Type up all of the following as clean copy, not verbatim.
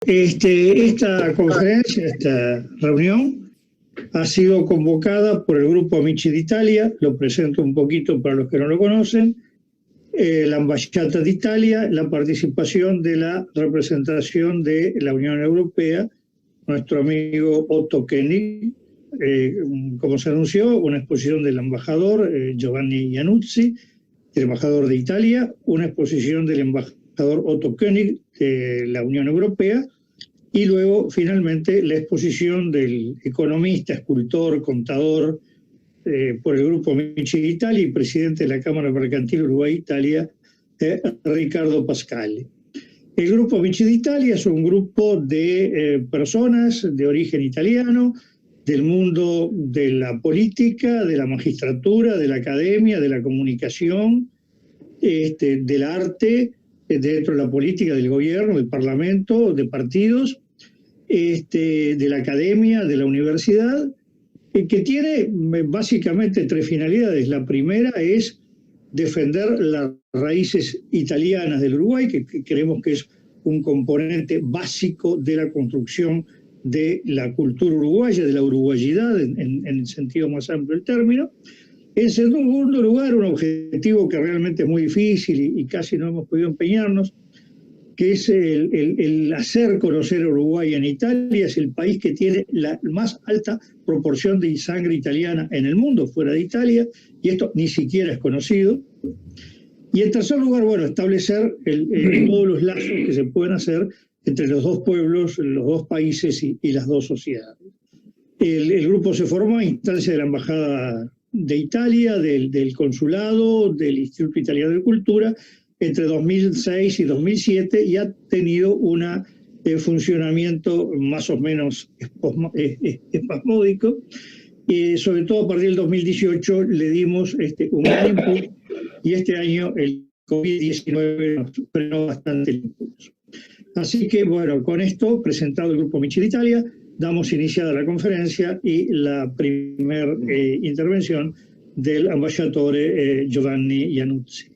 Esta conferencia, esta reunión, ha sido convocada por el Grupo Amici d'Italia. Lo presento un poquito para los que no lo conocen. La Ambasciata d'Italia, la participación de la representación de la Unión Europea, nuestro amigo Otto König, como se anunció, una exposición del embajador Giovanni Iannuzzi, el embajador de Italia, una exposición del embajador Otto König de la Unión Europea, y luego finalmente la exposición del economista, escultor, contador por el Grupo Amici d'Italia y presidente de la Cámara Mercantil Uruguay-Italia, Riccardo Pascali. El Grupo Amici d'Italia es un grupo de personas de origen italiano, del mundo de la política, de la magistratura, de la academia, de la comunicación, del arte, dentro de la política, del gobierno, del parlamento, de partidos, de la academia, de la universidad, que tiene básicamente tres finalidades. La primera es defender las raíces italianas del Uruguay, que creemos que es un componente básico de la construcción de la cultura uruguaya, de la uruguayidad en el sentido más amplio del término. En segundo lugar, un objetivo que realmente es muy difícil y casi no hemos podido empeñarnos, que es el hacer conocer a Uruguay en Italia. Es el país que tiene la más alta proporción de sangre italiana en el mundo, fuera de Italia, y esto ni siquiera es conocido. Y en tercer lugar, bueno, establecer todos los lazos que se pueden hacer entre los dos pueblos, los dos países y las dos sociedades. El grupo se formó a instancia de la Embajada de Italia, del Consulado, del Instituto Italiano de Cultura, entre 2006 y 2007, y ha tenido un funcionamiento más o menos espasmódico. Sobre todo a partir del 2018 le dimos un gran impulso, y este año el COVID-19 nos frenó bastante el impulso. Así que, bueno, con esto, presentado el Grupo Amici d'Italia, damos iniciada la conferencia y la primera intervención del ambasciatore Giovanni Iannuzzi.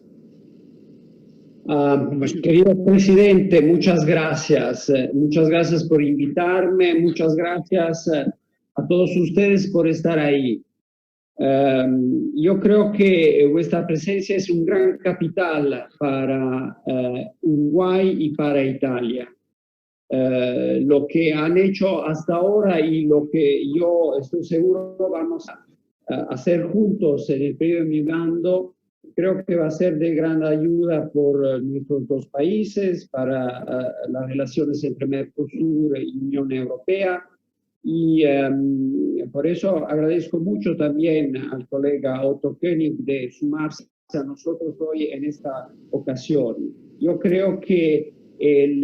Querido presidente, muchas gracias por invitarme, muchas gracias a todos ustedes por estar ahí. Yo creo que vuestra presencia es un gran capital para Uruguay y para Italia. Lo que han hecho hasta ahora y lo que yo estoy seguro vamos a hacer juntos en el periodo de mi mando, creo que va a ser de gran ayuda por nuestros dos países, para las relaciones entre Mercosur y Unión Europea. Y por eso agradezco mucho también al colega Otto König de sumarse a nosotros hoy en esta ocasión. Yo creo que el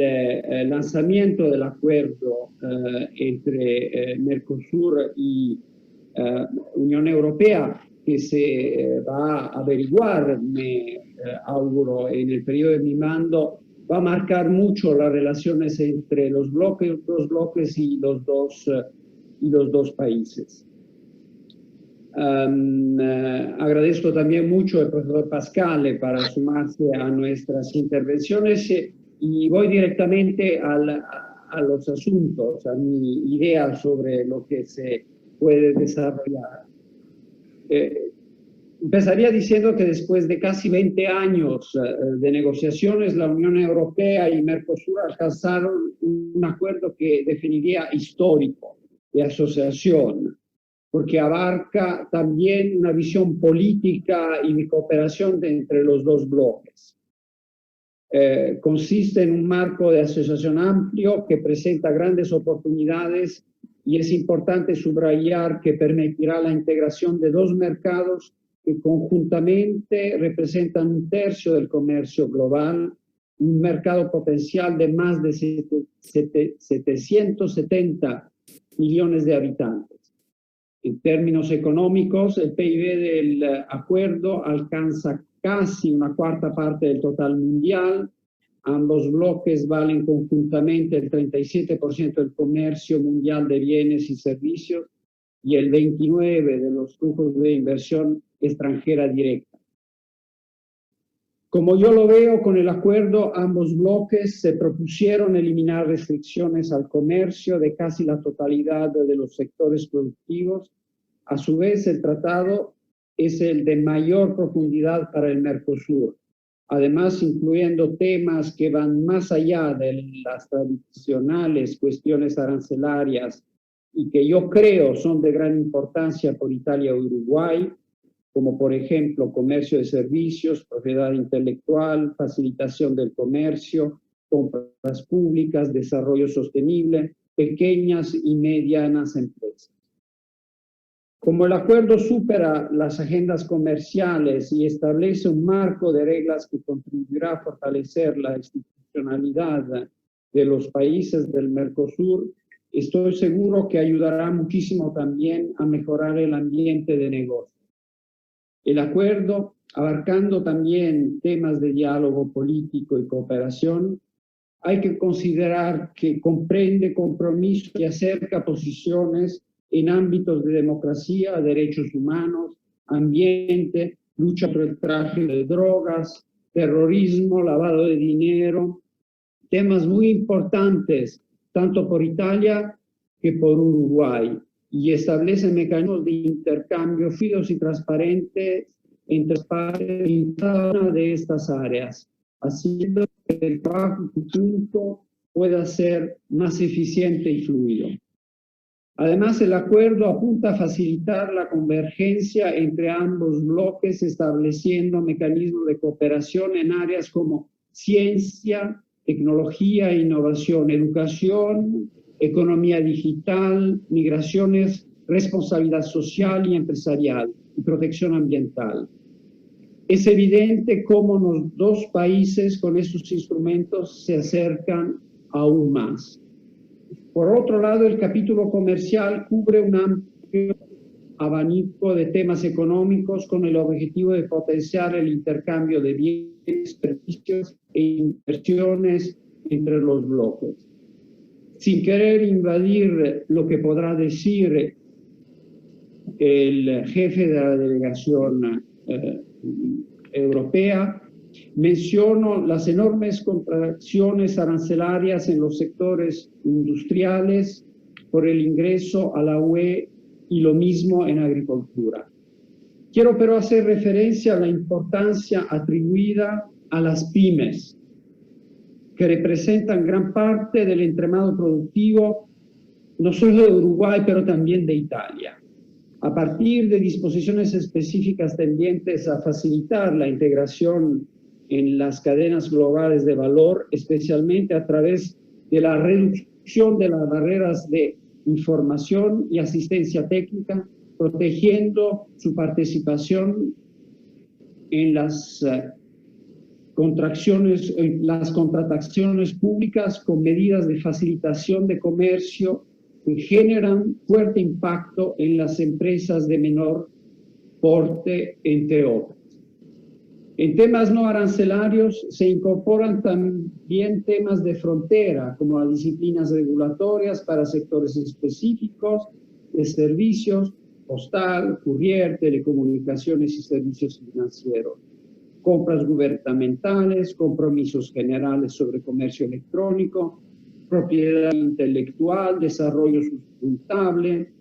lanzamiento del acuerdo entre Mercosur y Unión Europea, que se va a averiguar, me auguro, en el periodo de mi mando, va a marcar mucho las relaciones entre los dos bloques y los dos países. Agradezco también mucho al profesor Pascale para sumarse a nuestras intervenciones y voy directamente a los asuntos, a mi idea sobre lo que se puede desarrollar. Empezaría diciendo que después de casi 20 años de negociaciones, la Unión Europea y Mercosur alcanzaron un acuerdo que definiría histórico de asociación, porque abarca también una visión política y de cooperación entre los dos bloques. Consiste en un marco de asociación amplio que presenta grandes oportunidades y es importante subrayar que permitirá la integración de dos mercados que conjuntamente representan un tercio del comercio global, un mercado potencial de más de 770 millones de habitantes. En términos económicos, el PIB del acuerdo alcanza casi una cuarta parte del total mundial. Ambos bloques valen conjuntamente el 37% del comercio mundial de bienes y servicios y el 29% de los flujos de inversión extranjera directa. Como yo lo veo con el acuerdo, ambos bloques se propusieron eliminar restricciones al comercio de casi la totalidad de los sectores productivos. A su vez, el tratado es el de mayor profundidad para el Mercosur, además incluyendo temas que van más allá de las tradicionales cuestiones arancelarias y que yo creo son de gran importancia por Italia y Uruguay, como por ejemplo comercio de servicios, propiedad intelectual, facilitación del comercio, compras públicas, desarrollo sostenible, pequeñas y medianas empresas. Como el acuerdo supera las agendas comerciales y establece un marco de reglas que contribuirá a fortalecer la institucionalidad de los países del Mercosur, estoy seguro que ayudará muchísimo también a mejorar el ambiente de negocio. El acuerdo, abarcando también temas de diálogo político y cooperación, hay que considerar que comprende compromisos y acerca posiciones en ámbitos de democracia, derechos humanos, ambiente, lucha contra el tráfico de drogas, terrorismo, lavado de dinero, temas muy importantes, tanto por Italia que por Uruguay, y establece mecanismos de intercambio fluidos y transparentes entre partes en cada una de estas áreas, haciendo que el trabajo conjunto pueda ser más eficiente y fluido. Además, el acuerdo apunta a facilitar la convergencia entre ambos bloques, estableciendo mecanismos de cooperación en áreas como ciencia, tecnología e innovación, educación, economía digital, migraciones, responsabilidad social y empresarial y protección ambiental. Es evidente cómo los dos países con estos instrumentos se acercan aún más. Por otro lado, el capítulo comercial cubre un amplio abanico de temas económicos con el objetivo de potenciar el intercambio de bienes, servicios e inversiones entre los bloques. Sin querer invadir lo que podrá decir el jefe de la delegación europea, menciono las enormes contracciones arancelarias en los sectores industriales por el ingreso a la UE y lo mismo en agricultura. Quiero pero hacer referencia a la importancia atribuida a las pymes, que representan gran parte del entramado productivo, no solo de Uruguay, pero también de Italia. A partir de disposiciones específicas tendientes a facilitar la integración en las cadenas globales de valor, especialmente a través de la reducción de las barreras de información y asistencia técnica, protegiendo su participación en las contrataciones públicas con medidas de facilitación de comercio que generan fuerte impacto en las empresas de menor porte, entre otras. En temas no arancelarios se incorporan también temas de frontera, como las disciplinas regulatorias para sectores específicos de servicios, postal, courier, telecomunicaciones y servicios financieros, compras gubernamentales, compromisos generales sobre comercio electrónico, propiedad intelectual, desarrollo sustentable,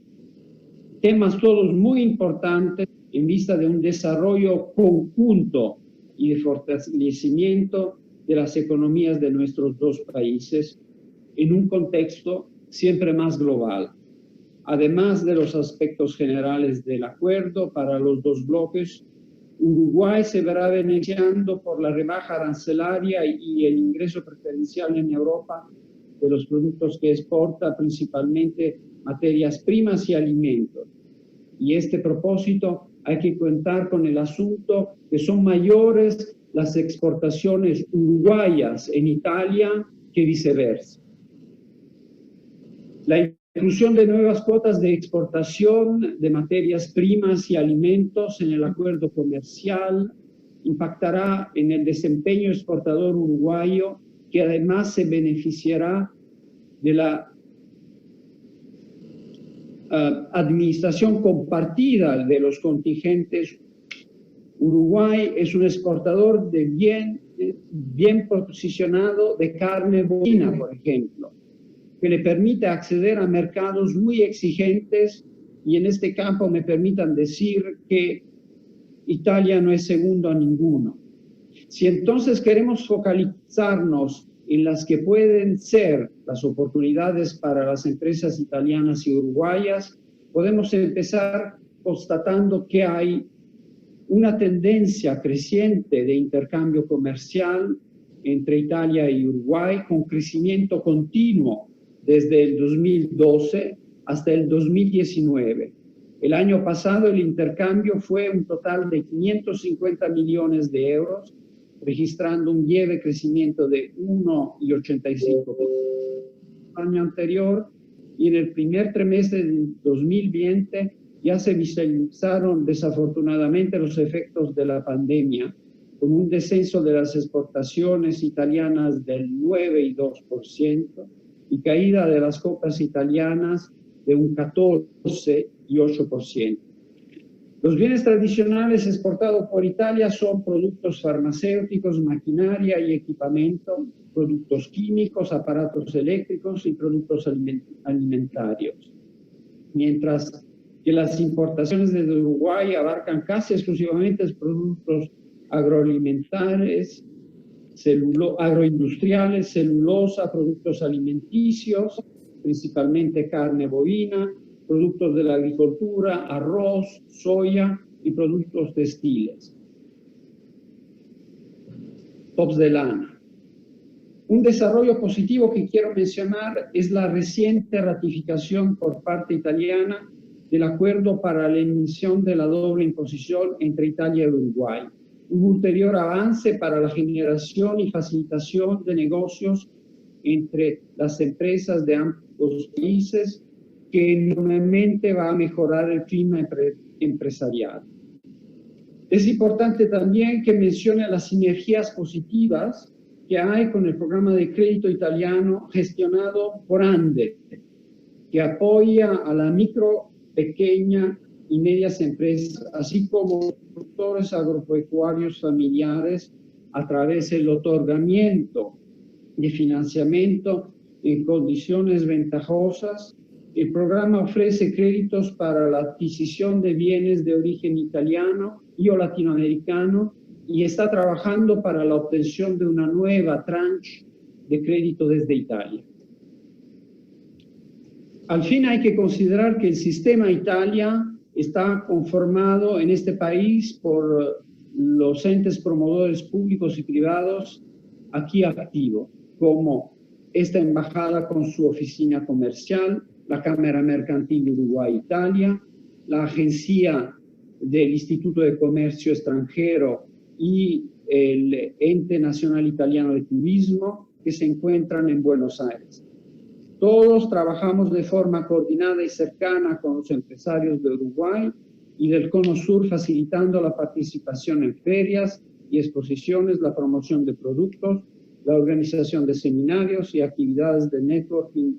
temas todos muy importantes en vista de un desarrollo conjunto y de fortalecimiento de las economías de nuestros dos países en un contexto siempre más global. Además de los aspectos generales del acuerdo para los dos bloques, Uruguay se verá beneficiando por la rebaja arancelaria y el ingreso preferencial en Europa de los productos que exporta, principalmente materias primas y alimentos. Y a este propósito hay que contar con el asunto que son mayores las exportaciones uruguayas en Italia que viceversa. La inclusión de nuevas cuotas de exportación de materias primas y alimentos en el acuerdo comercial impactará en el desempeño exportador uruguayo, que además se beneficiará de la administración compartida de los contingentes Uruguay es un exportador de bien posicionado de carne bovina, por ejemplo, que le permite acceder a mercados muy exigentes, y en este campo me permitan decir que Italia no es segundo a ninguno. Si entonces queremos focalizarnos en las que pueden ser las oportunidades para las empresas italianas y uruguayas, podemos empezar constatando que hay una tendencia creciente de intercambio comercial entre Italia y Uruguay, con crecimiento continuo desde el 2012 hasta el 2019. El año pasado el intercambio fue un total de 550 millones de euros, registrando un leve crecimiento de 1,85% el año anterior, y en el primer trimestre del 2020 ya se visualizaron desafortunadamente los efectos de la pandemia, con un descenso de las exportaciones italianas del 9,2% y caída de las compras italianas de un 14,8%. Los bienes tradicionales exportados por Italia son productos farmacéuticos, maquinaria y equipamiento, productos químicos, aparatos eléctricos y productos alimentarios. Mientras que las importaciones de Uruguay abarcan casi exclusivamente productos agroalimentarios, agroindustriales, celulosa, productos alimenticios, principalmente carne bovina, productos de la agricultura, arroz, soya y productos textiles. Tops de lana. Un desarrollo positivo que quiero mencionar es la reciente ratificación por parte italiana del acuerdo para la eliminación de la doble imposición entre Italia y Uruguay. Un ulterior avance para la generación y facilitación de negocios entre las empresas de ambos países, que enormemente va a mejorar el clima empresarial. Es importante también que mencione las sinergias positivas que hay con el programa de crédito italiano gestionado por ANDE, que apoya a la micro, pequeña y medias empresas, así como productores agropecuarios familiares, a través del otorgamiento de financiamiento en condiciones ventajosas. El programa ofrece créditos para la adquisición de bienes de origen italiano y o latinoamericano, y está trabajando para la obtención de una nueva tranche de crédito desde Italia. Al fin hay que considerar que el sistema Italia está conformado en este país por los entes promotores públicos y privados aquí activos, como esta embajada con su oficina comercial, la Cámara Mercantil Uruguay-Italia, la Agencia del Instituto de Comercio Extranjero y el Ente Nacional Italiano de Turismo, que se encuentran en Buenos Aires. Todos trabajamos de forma coordinada y cercana con los empresarios de Uruguay y del Cono Sur, facilitando la participación en ferias y exposiciones, la promoción de productos, la organización de seminarios y actividades de networking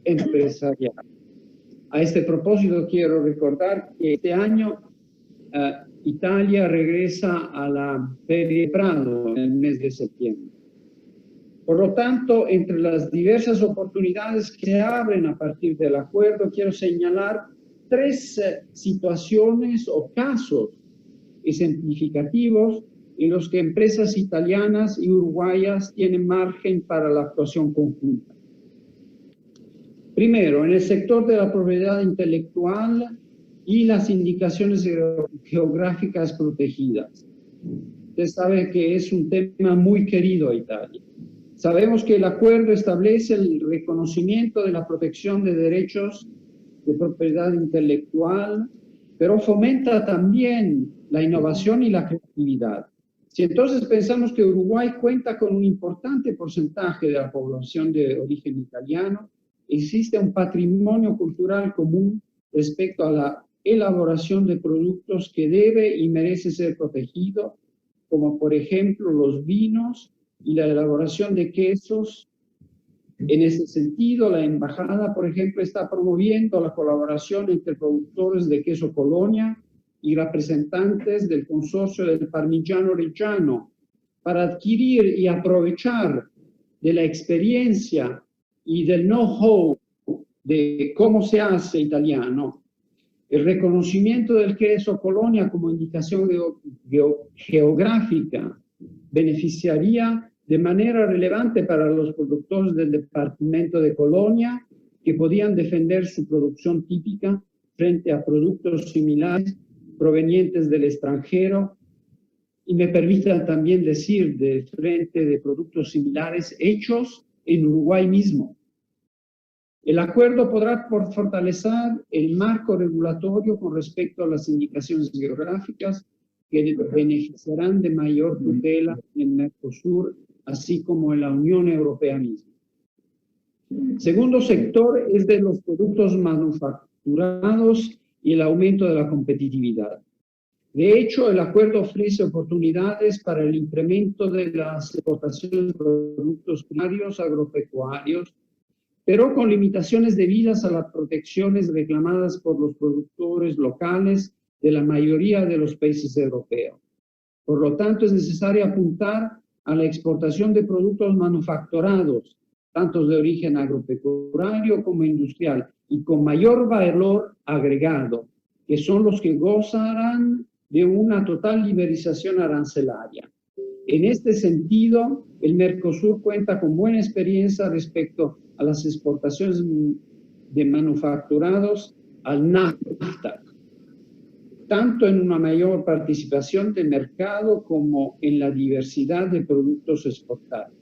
empresarial. A este propósito quiero recordar que este año Italia regresa a la Feria de Prado en el mes de septiembre. Por lo tanto, entre las diversas oportunidades que se abren a partir del acuerdo, quiero señalar tres situaciones o casos ejemplificativos en los que empresas italianas y uruguayas tienen margen para la actuación conjunta. Primero, en el sector de la propiedad intelectual y las indicaciones geográficas protegidas. Usted sabe que es un tema muy querido a Italia. Sabemos que el acuerdo establece el reconocimiento de la protección de derechos de propiedad intelectual, pero fomenta también la innovación y la creatividad. Si entonces pensamos que Uruguay cuenta con un importante porcentaje de la población de origen italiano, existe un patrimonio cultural común respecto a la elaboración de productos que debe y merece ser protegido, como por ejemplo los vinos y la elaboración de quesos. En ese sentido, la embajada, por ejemplo, está promoviendo la colaboración entre productores de queso Colonia y representantes del consorcio del Parmigiano Reggiano para adquirir y aprovechar de la experiencia y del know-how de cómo se hace italiano. El reconocimiento del queso Colonia como indicación geográfica beneficiaría de manera relevante para los productores del departamento de Colonia, que podían defender su producción típica frente a productos similares provenientes del extranjero, y me permitan también decir de frente de productos similares hechos en Uruguay mismo. El acuerdo podrá fortalecer el marco regulatorio con respecto a las indicaciones geográficas que beneficiarán de mayor tutela en Mercosur, así como en la Unión Europea misma. Segundo sector es de los productos manufacturados y el aumento de la competitividad. De hecho, el acuerdo ofrece oportunidades para el incremento de las exportaciones de productos primarios agropecuarios, pero con limitaciones debidas a las protecciones reclamadas por los productores locales de la mayoría de los países europeos. Por lo tanto, es necesario apuntar a la exportación de productos manufacturados, tanto de origen agropecuario como industrial, y con mayor valor agregado, que son los que gozarán de una total liberalización arancelaria. En este sentido, el Mercosur cuenta con buena experiencia respecto a las exportaciones de manufacturados al NAFTA, tanto en una mayor participación de mercado como en la diversidad de productos exportados.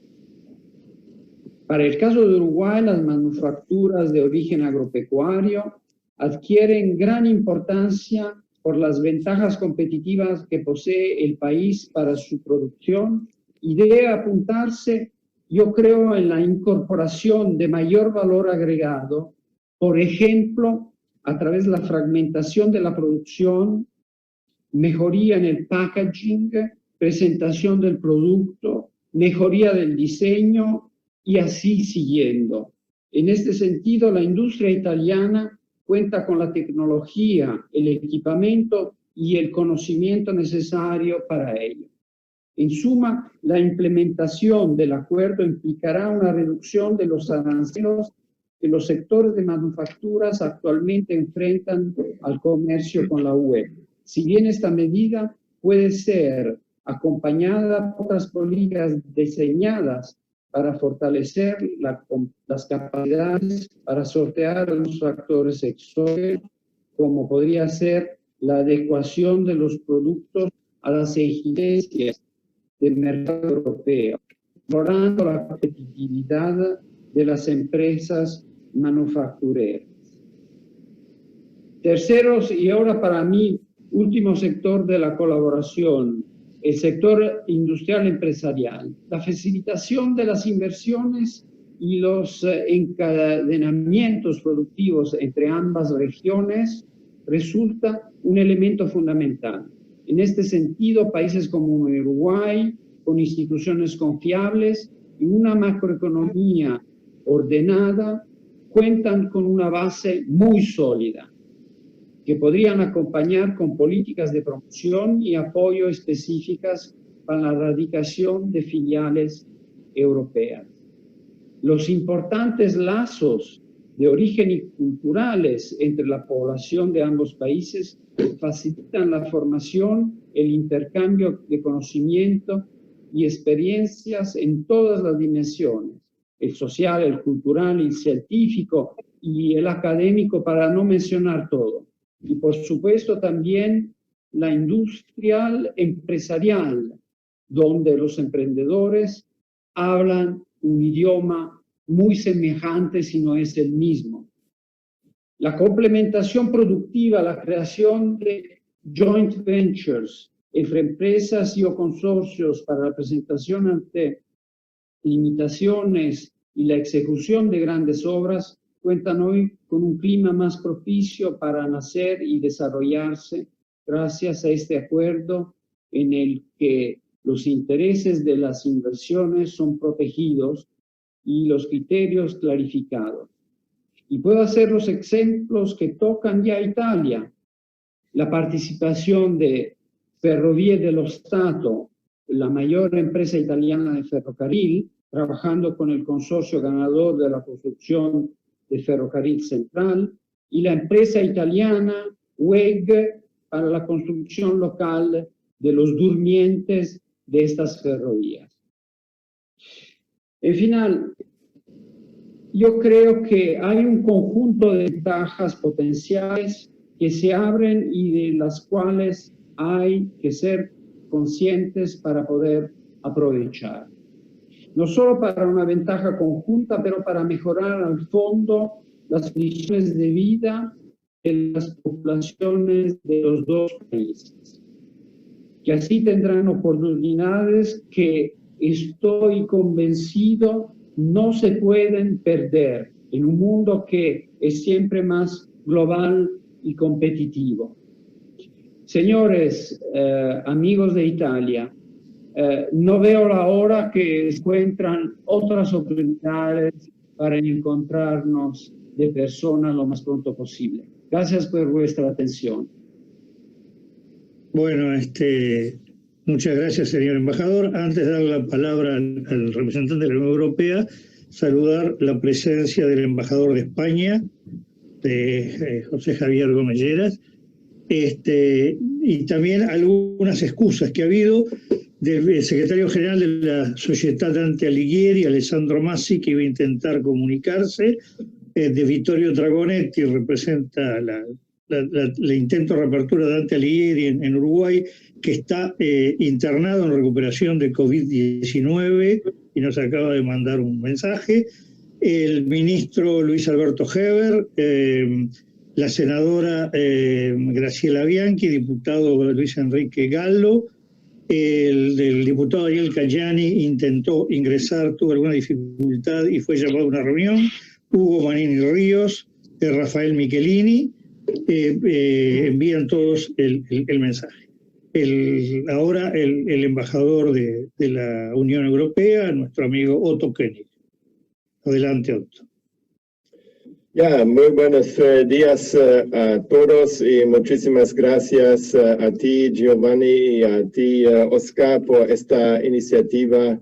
Para el caso de Uruguay, las manufacturas de origen agropecuario adquieren gran importancia por las ventajas competitivas que posee el país para su producción y debe apuntarse, yo creo, en la incorporación de mayor valor agregado, por ejemplo, a través de la fragmentación de la producción, mejoría en el packaging, presentación del producto, mejoría del diseño y así siguiendo. En este sentido, la industria italiana cuenta con la tecnología, el equipamiento y el conocimiento necesario para ello. En suma, la implementación del acuerdo implicará una reducción de los aranceles que los sectores de manufacturas actualmente enfrentan al comercio con la UE. Si bien esta medida puede ser acompañada por otras políticas diseñadas para fortalecer las capacidades para sortear los factores exógenos, como podría ser la adecuación de los productos a las exigencias del mercado europeo, mejorando la competitividad de las empresas manufactureras. Terceros, y ahora para mí, último sector de la colaboración, el sector industrial empresarial. La facilitación de las inversiones y los encadenamientos productivos entre ambas regiones resulta un elemento fundamental. En este sentido, países como Uruguay, con instituciones confiables y una macroeconomía ordenada, cuentan con una base muy sólida, que podrían acompañar con políticas de promoción y apoyo específicas para la radicación de filiales europeas. Los importantes lazos de origen y culturales entre la población de ambos países facilitan la formación, el intercambio de conocimiento y experiencias en todas las dimensiones, el social, el cultural, el científico y el académico, para no mencionar todo. Y por supuesto también la industrial empresarial, donde los emprendedores hablan un idioma muy semejante, si no es el mismo. La complementación productiva, la creación de joint ventures entre empresas y o consorcios para la presentación ante limitaciones y la ejecución de grandes obras cuentan hoy con un clima más propicio para nacer y desarrollarse gracias a este acuerdo en el que los intereses de las inversiones son protegidos y los criterios clarificados. Y puedo hacer los ejemplos que tocan ya a Italia. la participación de Ferrovie dello Stato, la mayor empresa italiana de ferrocarril, trabajando con el consorcio ganador de la construcción del ferrocarril central, y la empresa italiana WEG para la construcción local de los durmientes de estas ferrovías. En final, yo creo que hay un conjunto de ventajas potenciales que se abren y de las cuales hay que ser conscientes para poder aprovechar. No solo para una ventaja conjunta, pero para mejorar al fondo las condiciones de vida de las poblaciones de los dos países, que así tendrán oportunidades que estoy convencido no se pueden perder en un mundo que es siempre más global y competitivo. Señores, amigos de Italia, no veo la hora que encuentran otras oportunidades para encontrarnos de persona lo más pronto posible. Gracias por vuestra atención. Bueno, muchas gracias, señor embajador. Antes de dar la palabra al representante de la Unión Europea, saludar la presencia del embajador de España, de José Javier Gómez Lleras, y también algunas excusas que ha habido del secretario general de la Società Dante Alighieri, Alessandro Massi, que iba a intentar comunicarse, de Vittorio Dragonetti, representa el intento de reapertura de Dante Alighieri en Uruguay, que está internado en recuperación de COVID-19 y nos acaba de mandar un mensaje. El ministro Luis Alberto Heber, la senadora Graciela Bianchi, diputado Luis Enrique Gallo, el diputado Daniel Cayani intentó ingresar, tuvo alguna dificultad y fue llamado a una reunión. Hugo Manini Ríos, Rafael Michelini, envían todos el mensaje. Ahora el embajador de la Unión Europea, nuestro amigo Otto König. Adelante, Otto. Ya, muy buenos días a todos y muchísimas gracias a ti, Giovanni, y a ti, Oscar, por esta iniciativa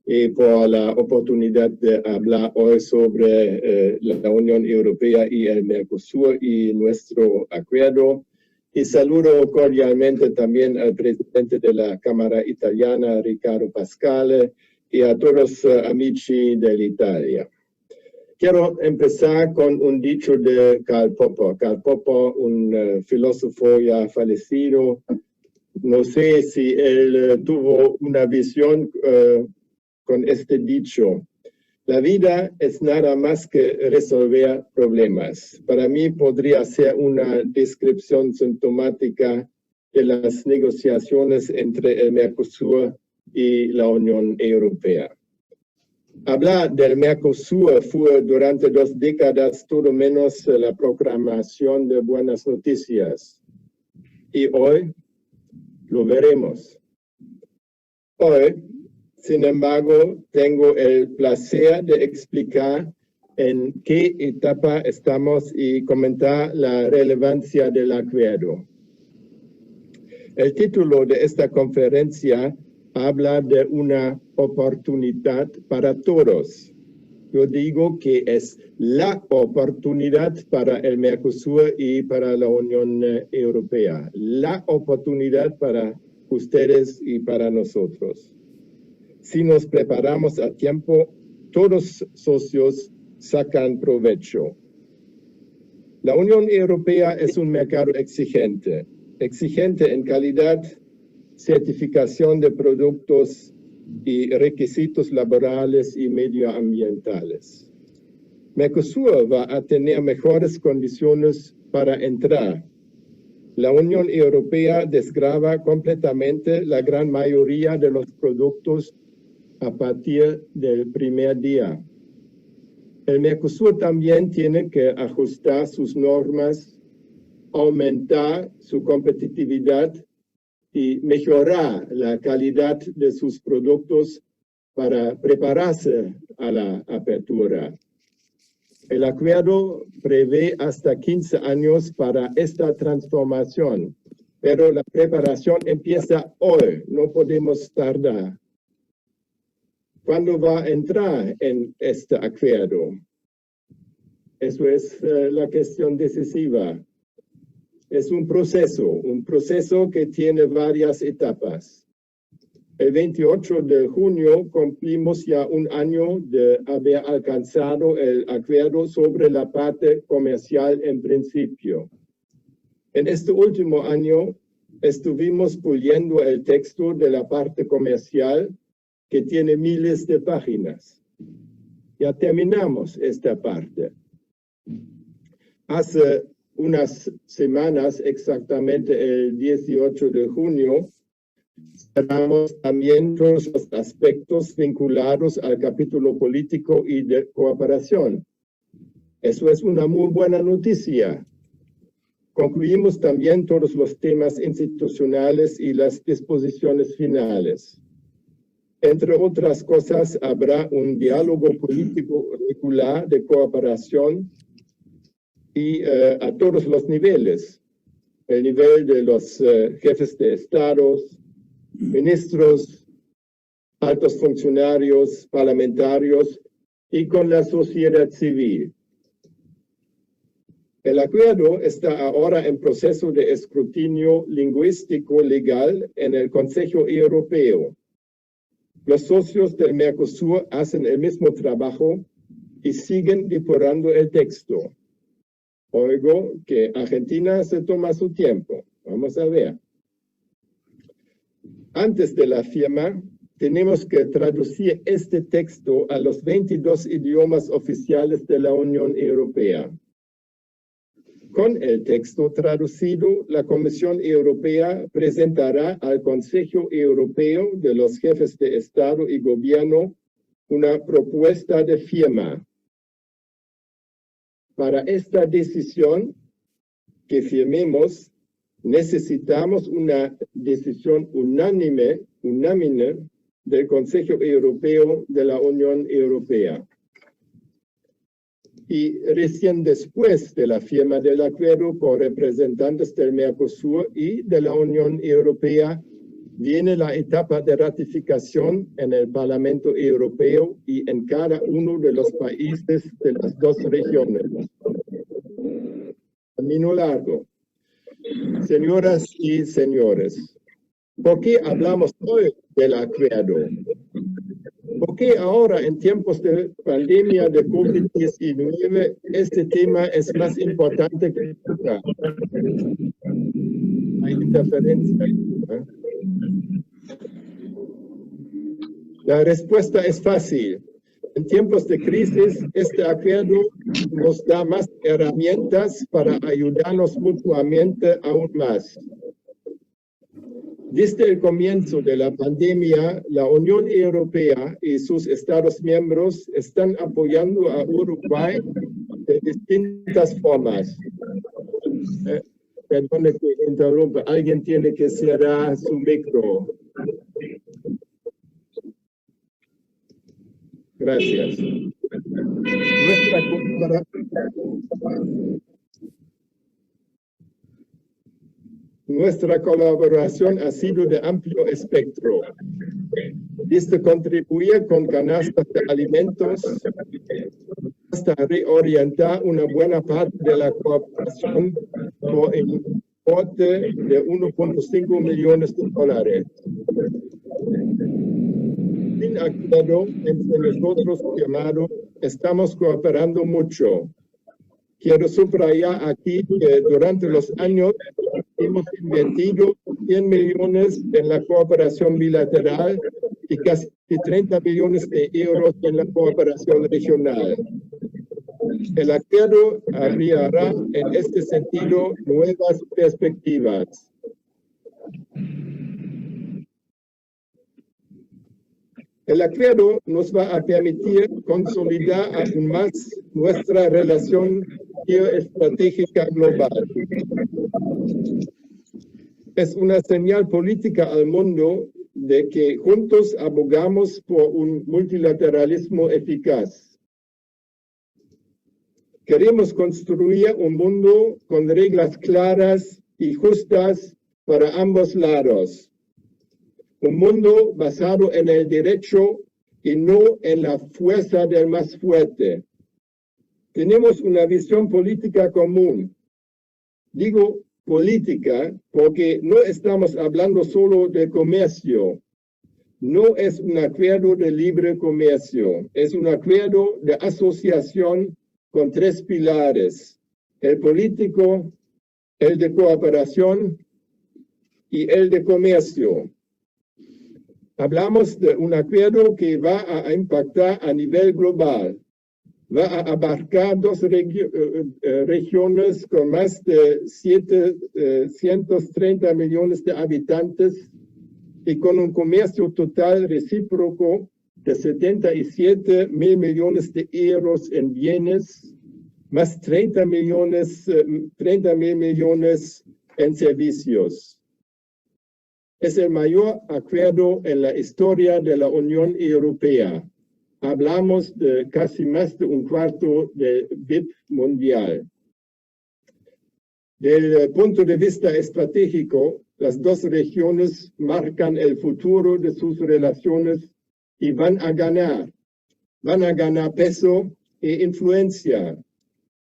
y por la oportunidad de hablar hoy sobre la Unión Europea y el Mercosur y nuestro acuerdo. Y saludo cordialmente también al presidente de la Cámara Italiana, Riccardo Pascale, y a todos amici dell'Italia. Quiero empezar con un dicho de Karl Popper. Karl Popper, un filósofo ya fallecido, no sé si él tuvo una visión con este dicho. La vida es nada más que resolver problemas. Para mí podría ser una descripción sintomática de las negociaciones entre el Mercosur y la Unión Europea. Hablar del Mercosur fue durante 2 décadas todo menos la proclamación de buenas noticias. Y hoy lo veremos. Hoy, sin embargo, tengo el placer de explicar en qué etapa estamos y comentar la relevancia del acuerdo. El título de esta conferencia habla de una oportunidad para todos. Yo digo que es la oportunidad para el Mercosur y para la Unión Europea. La oportunidad para ustedes y para nosotros. Si nos preparamos a tiempo, todos socios sacan provecho. La Unión Europea es un mercado exigente en calidad, certificación de productos y requisitos laborales y medioambientales. Mercosur va a tener mejores condiciones para entrar. La Unión Europea desgrava completamente la gran mayoría de los productos a partir del primer día. El Mercosur también tiene que ajustar sus normas, aumentar su competitividad y mejorar la calidad de sus productos para prepararse a la apertura. El acuerdo prevé hasta 15 años para esta transformación, pero la preparación empieza hoy, no podemos tardar. ¿Cuándo va a entrar en este acuerdo? Eso es la cuestión decisiva. Es un proceso que tiene varias etapas. El 28 de junio cumplimos ya un año de haber alcanzado el acuerdo sobre la parte comercial en principio. En este último año estuvimos puliendo el texto de la parte comercial que tiene miles de páginas. Ya terminamos esta parte. Hace unas semanas, exactamente el 18 de junio, cerramos también todos los aspectos vinculados al capítulo político y de cooperación. Eso es una muy buena noticia. Concluimos también todos los temas institucionales y las disposiciones finales. Entre otras cosas, habrá un diálogo político regular de cooperación y a todos los niveles. El nivel de los jefes de estados, ministros, altos funcionarios, parlamentarios y con la sociedad civil. El acuerdo está ahora en proceso de escrutinio lingüístico legal en el Consejo Europeo. Los socios del Mercosur hacen el mismo trabajo y siguen depurando el texto. Oigo que Argentina se toma su tiempo. Vamos a ver. Antes de la firma, tenemos que traducir este texto a los 22 idiomas oficiales de la Unión Europea. Con el texto traducido, la Comisión Europea presentará al Consejo Europeo de los Jefes de Estado y Gobierno una propuesta de firma. Para esta decisión que firmemos, necesitamos una decisión unánime del Consejo Europeo de la Unión Europea. Y recién después de la firma del acuerdo por representantes del Mercosur y de la Unión Europea, viene la etapa de ratificación en el Parlamento Europeo y en cada uno de los países de las dos regiones. Camino largo. Señoras y señores, ¿por qué hablamos hoy del acuerdo? ¿Por qué ahora, en tiempos de pandemia de COVID-19, este tema es más importante que nunca? Hay interferencia. La respuesta es fácil. En tiempos de crisis, este acuerdo nos da más herramientas para ayudarnos mutuamente aún más. Desde el comienzo de la pandemia, la Unión Europea y sus Estados miembros están apoyando a Uruguay de distintas formas. Perdone que interrumpa, alguien tiene que cerrar su micro. Gracias. Nuestra colaboración ha sido de amplio espectro. Desde contribuir con canastas de alimentos hasta reorientar una buena parte de la cooperación por el importe de 1.5 millones de dólares. Sin acuerdo entre nosotros firmado, estamos cooperando mucho. Quiero subrayar aquí que durante los años hemos invertido 100 millones en la cooperación bilateral y casi 30 millones de euros en la cooperación regional. El acuerdo abrirá en este sentido nuevas perspectivas. El acuerdo nos va a permitir consolidar aún más nuestra relación geoestratégica global. Es una señal política al mundo de que juntos abogamos por un multilateralismo eficaz. Queremos construir un mundo con reglas claras y justas para ambos lados. Un mundo basado en el derecho y no en la fuerza del más fuerte. Tenemos una visión política común. Digo política porque no estamos hablando solo de comercio. No es un acuerdo de libre comercio, es un acuerdo de asociación con tres pilares: el político, el de cooperación y el de comercio. Hablamos de un acuerdo que va a impactar a nivel global. Va a abarcar dos regiones con más de 730 millones de habitantes y con un comercio total recíproco de 77 mil millones de euros en bienes, más 30 mil millones en servicios. Es el mayor acuerdo en la historia de la Unión Europea. Hablamos de casi más de un cuarto del PIB mundial. Desde el punto de vista estratégico, las dos regiones marcan el futuro de sus relaciones y van a ganar peso e influencia.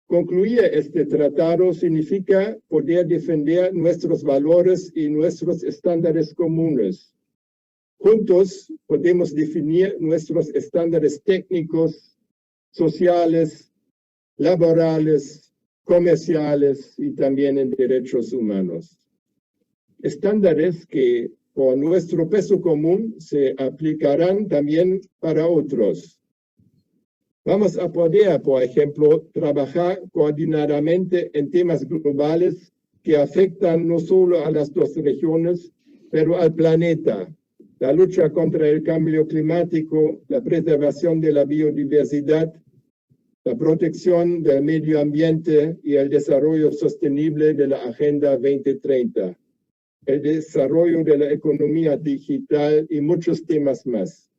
Concluir este tratado significa poder defender nuestros valores y nuestros estándares comunes. Juntos podemos definir nuestros estándares técnicos, sociales, laborales, comerciales y también en derechos humanos. Estándares que por nuestro peso común se aplicarán también para otros. Vamos a poder, por ejemplo, trabajar coordinadamente en temas globales que afectan no solo a las dos regiones, pero al planeta. La lucha contra el cambio climático, la preservación de la biodiversidad, la protección del medio ambiente y el desarrollo sostenible de la Agenda 2030, el desarrollo de la economía digital y muchos temas más.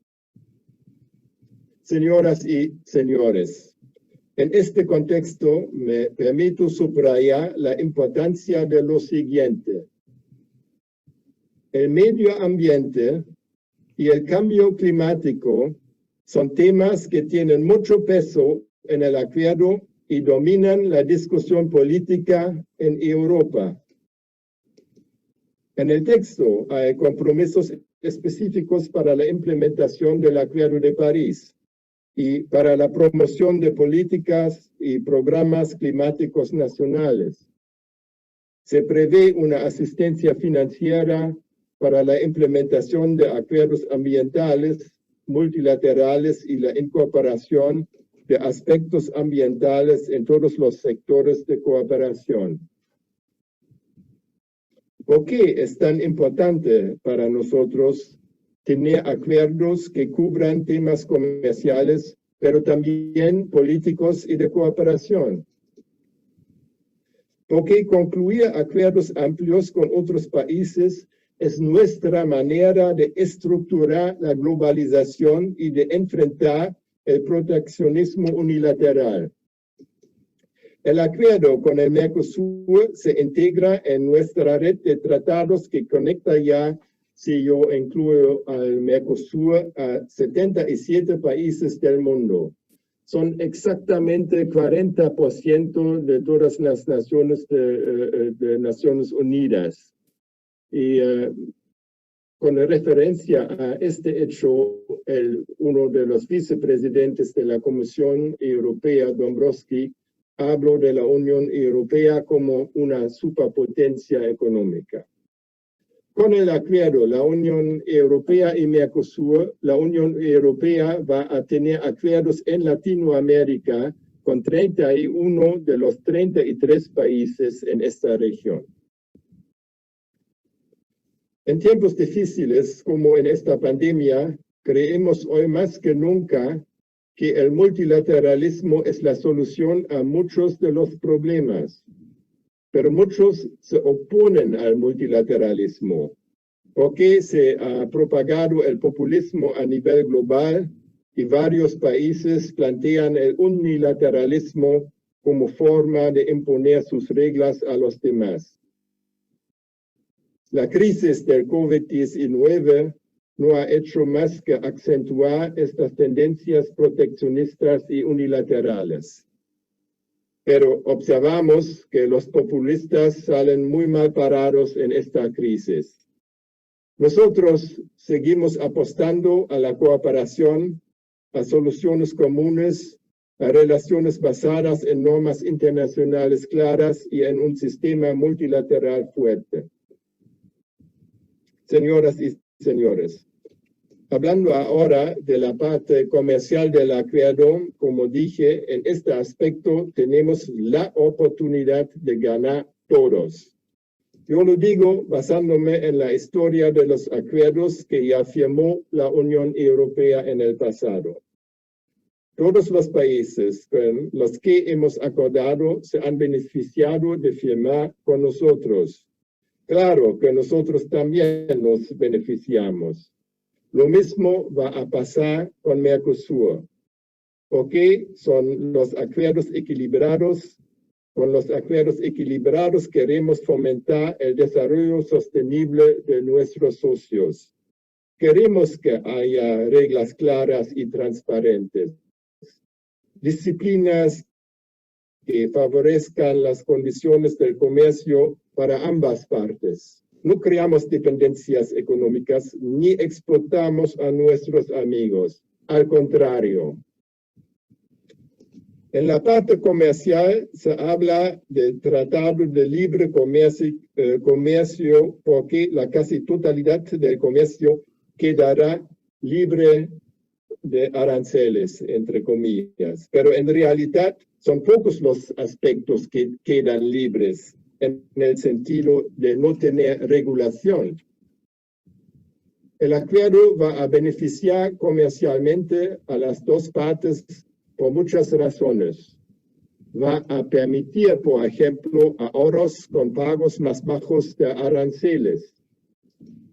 Señoras y señores, en este contexto me permito subrayar la importancia de lo siguiente. El medio ambiente y el cambio climático son temas que tienen mucho peso en el acuerdo y dominan la discusión política en Europa. En el texto hay compromisos específicos para la implementación del Acuerdo de París y para la promoción de políticas y programas climáticos nacionales. Se prevé una asistencia financiera para la implementación de acuerdos ambientales multilaterales y la incorporación de aspectos ambientales en todos los sectores de cooperación. ¿Por qué es tan importante para nosotros tener acuerdos que cubran temas comerciales, pero también políticos y de cooperación? Porque concluir acuerdos amplios con otros países es nuestra manera de estructurar la globalización y de enfrentar el proteccionismo unilateral. El acuerdo con el Mercosur se integra en nuestra red de tratados que conecta ya, si yo incluyo al Mercosur, a 77 países del mundo. Son exactamente 40% de todas las naciones de Naciones Unidas. Y con referencia a este hecho, uno de los vicepresidentes de la Comisión Europea, Dombrovskis, habló de la Unión Europea como una superpotencia económica. Con el acuerdo, la Unión Europea y Mercosur, la Unión Europea va a tener acuerdos en Latinoamérica con 31 de los 33 países en esta región. En tiempos difíciles como en esta pandemia, creemos hoy más que nunca que el multilateralismo es la solución a muchos de los problemas. Pero muchos se oponen al multilateralismo porque se ha propagado el populismo a nivel global y varios países plantean el unilateralismo como forma de imponer sus reglas a los demás. La crisis del COVID-19 no ha hecho más que acentuar estas tendencias proteccionistas y unilaterales. Pero observamos que los populistas salen muy mal parados en esta crisis. Nosotros seguimos apostando a la cooperación, a soluciones comunes, a relaciones basadas en normas internacionales claras y en un sistema multilateral fuerte. Señoras y señores, hablando ahora de la parte comercial del acuerdo, como dije, en este aspecto tenemos la oportunidad de ganar todos. Yo lo digo basándome en la historia de los acuerdos que ya firmó la Unión Europea en el pasado. Todos los países con los que hemos acordado se han beneficiado de firmar con nosotros. Claro que nosotros también nos beneficiamos. Lo mismo va a pasar con Mercosur, porque son los acuerdos equilibrados. Con los acuerdos equilibrados queremos fomentar el desarrollo sostenible de nuestros socios. Queremos que haya reglas claras y transparentes, disciplinas que favorezcan las condiciones del comercio para ambas partes. No creamos dependencias económicas ni explotamos a nuestros amigos. Al contrario. En la parte comercial se habla del Tratado de Libre Comercio porque la casi totalidad del comercio quedará libre de aranceles, entre comillas. Pero en realidad son pocos los aspectos que quedan libres en el sentido de no tener regulación. El acuerdo va a beneficiar comercialmente a las dos partes por muchas razones. Va a permitir, por ejemplo, ahorros con pagos más bajos de aranceles,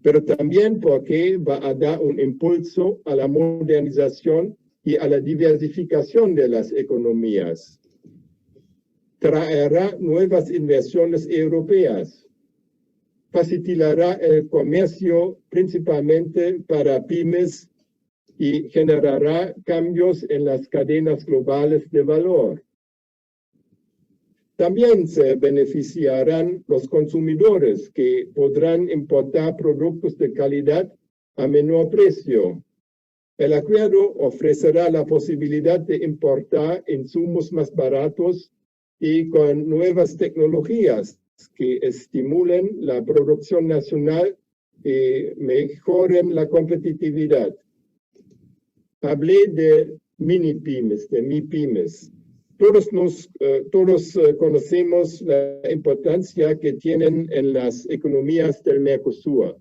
pero también porque va a dar un impulso a la modernización y a la diversificación de las economías. Traerá nuevas inversiones europeas. Facilitará el comercio principalmente para pymes y generará cambios en las cadenas globales de valor. También se beneficiarán los consumidores que podrán importar productos de calidad a menor precio. El acuerdo ofrecerá la posibilidad de importar insumos más baratos y con nuevas tecnologías que estimulen la producción nacional y mejoren la competitividad. Hablé de mini pymes, de MIPYMES. Todos conocemos la importancia que tienen en las economías del Mercosur,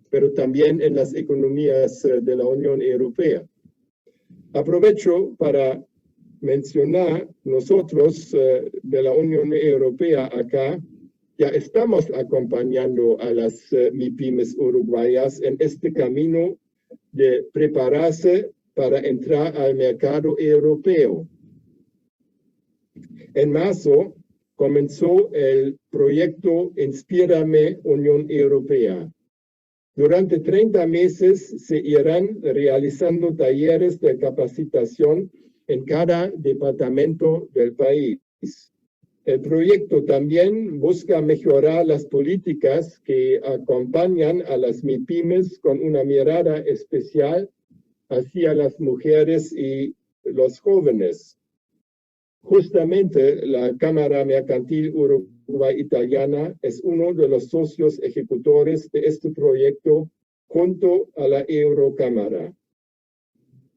pero también en las economías de la Unión Europea. Aprovecho para mencionar, nosotros de la Unión Europea acá, ya estamos acompañando a las MIPYMES uruguayas en este camino de prepararse para entrar al mercado europeo. En marzo comenzó el proyecto Inspírame Unión Europea. Durante 30 meses se irán realizando talleres de capacitación en cada departamento del país. El proyecto también busca mejorar las políticas que acompañan a las MIPYMES con una mirada especial hacia las mujeres y los jóvenes. Justamente la Cámara Mercantil Uruguay-Italiana es uno de los socios ejecutores de este proyecto junto a la Eurocámara.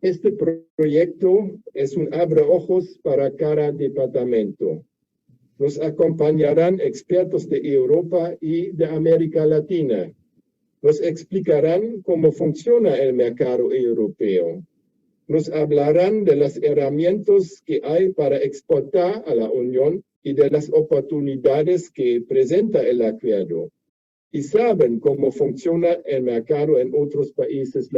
Este proyecto es un abreojos para cada departamento. Nos acompañarán expertos de Europa y de América Latina. Nos explicarán cómo funciona el mercado europeo. Nos hablarán de las herramientas que hay para exportar a la Unión y de las oportunidades que presenta el acuerdo. Y saben cómo funciona el mercado en otros países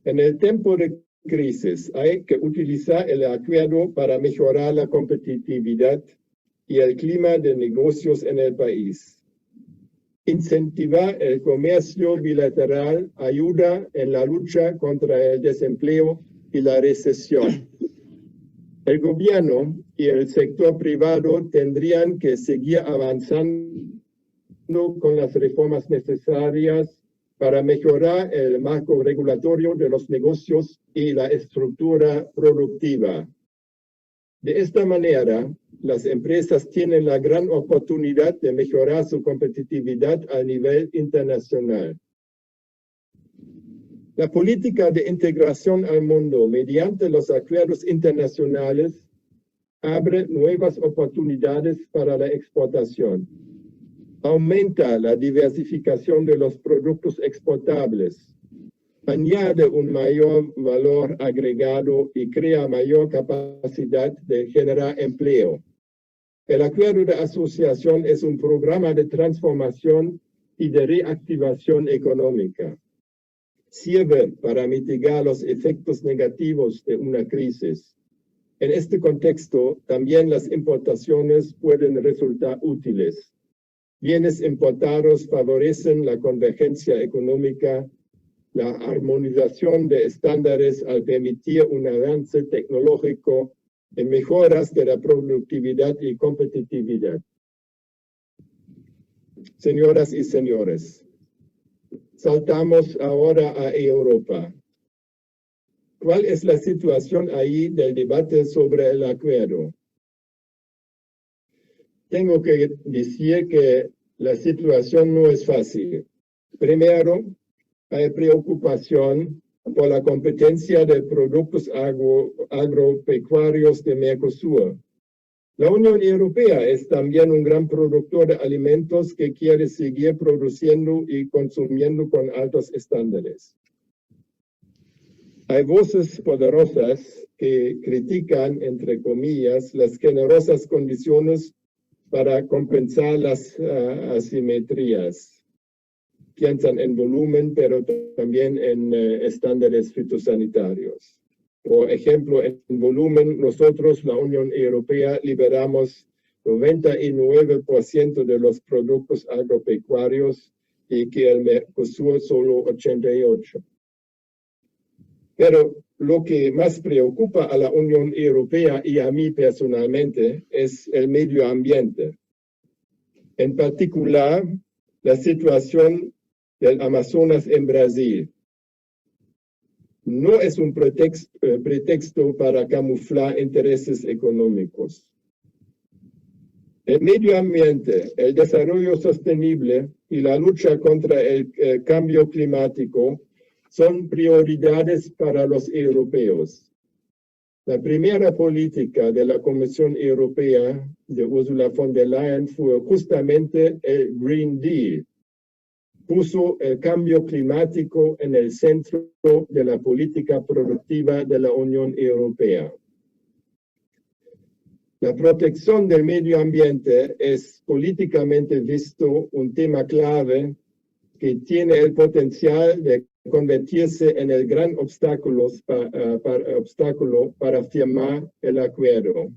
En el tiempo de crisis hay que utilizar el acuerdo para mejorar la competitividad y el clima de negocios en el país. Incentivar el comercio bilateral ayuda en la lucha contra el desempleo y la recesión. El gobierno y el sector privado tendrían que seguir avanzando con las reformas necesarias para mejorar el marco regulatorio de los negocios y la estructura productiva. De esta manera, las empresas tienen la gran oportunidad de mejorar su competitividad a nivel internacional. La política de integración al mundo mediante los acuerdos internacionales abre nuevas oportunidades para la exportación. Aumenta la diversificación de los productos exportables, añade un mayor valor agregado y crea mayor capacidad de generar empleo. El acuerdo de asociación es un programa de transformación y de reactivación económica. Sirve para mitigar los efectos negativos de una crisis. En este contexto, también las importaciones pueden resultar útiles. Bienes importados favorecen la convergencia económica, la armonización de estándares al permitir un avance tecnológico en mejoras de la productividad y competitividad. Señoras y señores, saltamos ahora a Europa. ¿Cuál es la situación ahí del debate sobre el acuerdo? Tengo que decir que la situación no es fácil. Primero, hay preocupación por la competencia de productos agropecuarios de Mercosur. La Unión Europea es también un gran productor de alimentos que quiere seguir produciendo y consumiendo con altos estándares. Hay voces poderosas que critican, entre comillas, las generosas condiciones para compensar las asimetrías. Piensan en volumen, pero también en estándares fitosanitarios. Por ejemplo, en volumen, nosotros, la Unión Europea, liberamos 99% de los productos agropecuarios y que el Mercosur solo 88%. Pero lo que más preocupa a la Unión Europea y a mí personalmente es el medio ambiente. En particular, la situación del Amazonas en Brasil. No es un pretexto para camuflar intereses económicos. El medio ambiente, el desarrollo sostenible y la lucha contra el cambio climático son prioridades para los europeos. La primera política de la Comisión Europea de Ursula von der Leyen fue justamente el Green Deal. Puso el cambio climático en el centro de la política productiva de la Unión Europea. La protección del medio ambiente es políticamente visto un tema clave que tiene el potencial de convertirse en el gran obstáculo para firmar el acuerdo.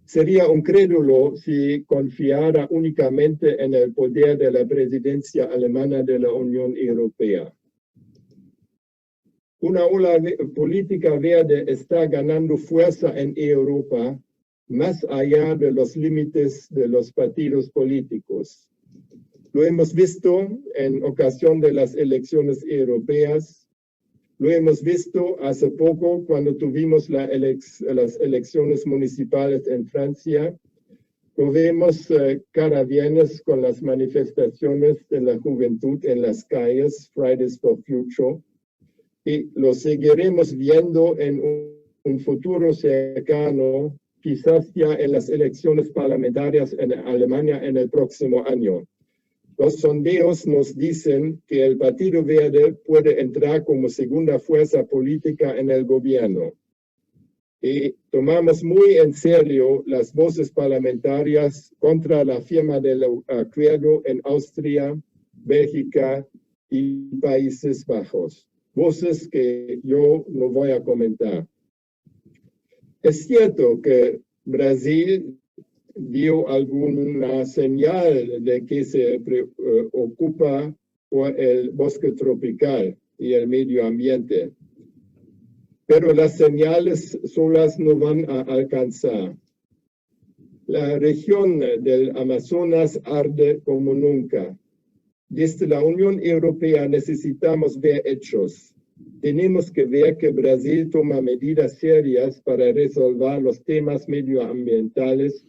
Sería un crédulo si confiara únicamente en el poder de la presidencia alemana de la Unión Europea. Una ola política verde está ganando fuerza en Europa, más allá de los límites de los partidos políticos. Lo hemos visto en ocasión de las elecciones europeas. Lo hemos visto hace poco cuando tuvimos las elecciones municipales en Francia. Lo vemos cada viernes con las manifestaciones de la juventud en las calles, Fridays for Future. Y lo seguiremos viendo en un futuro cercano, quizás ya en las elecciones parlamentarias en Alemania en el próximo año. Los sondeos nos dicen que el Partido Verde puede entrar como segunda fuerza política en el gobierno. Y tomamos muy en serio las voces parlamentarias contra la firma del acuerdo en Austria, Bélgica y Países Bajos. voces que yo no voy a comentar. Es cierto que Brasil dio alguna señal de que se preocupa por el bosque tropical y el medio ambiente, pero las señales solas no van a alcanzar. La región del Amazonas arde como nunca. Desde la Unión Europea necesitamos ver hechos. Tenemos que ver que Brasil toma medidas serias para resolver los temas medioambientales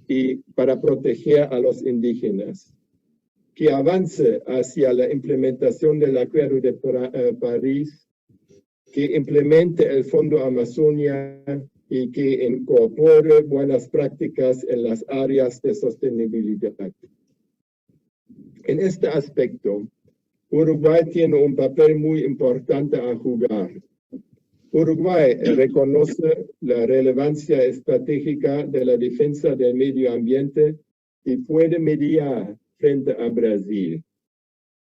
y para proteger a los indígenas. Que avance hacia la implementación del Acuerdo de París, que implemente el Fondo Amazonia y que incorpore buenas prácticas en las áreas de sostenibilidad. En este aspecto, Uruguay tiene un papel muy importante a jugar. Uruguay reconoce la relevancia estratégica de la defensa del medio ambiente y puede mediar frente a Brasil.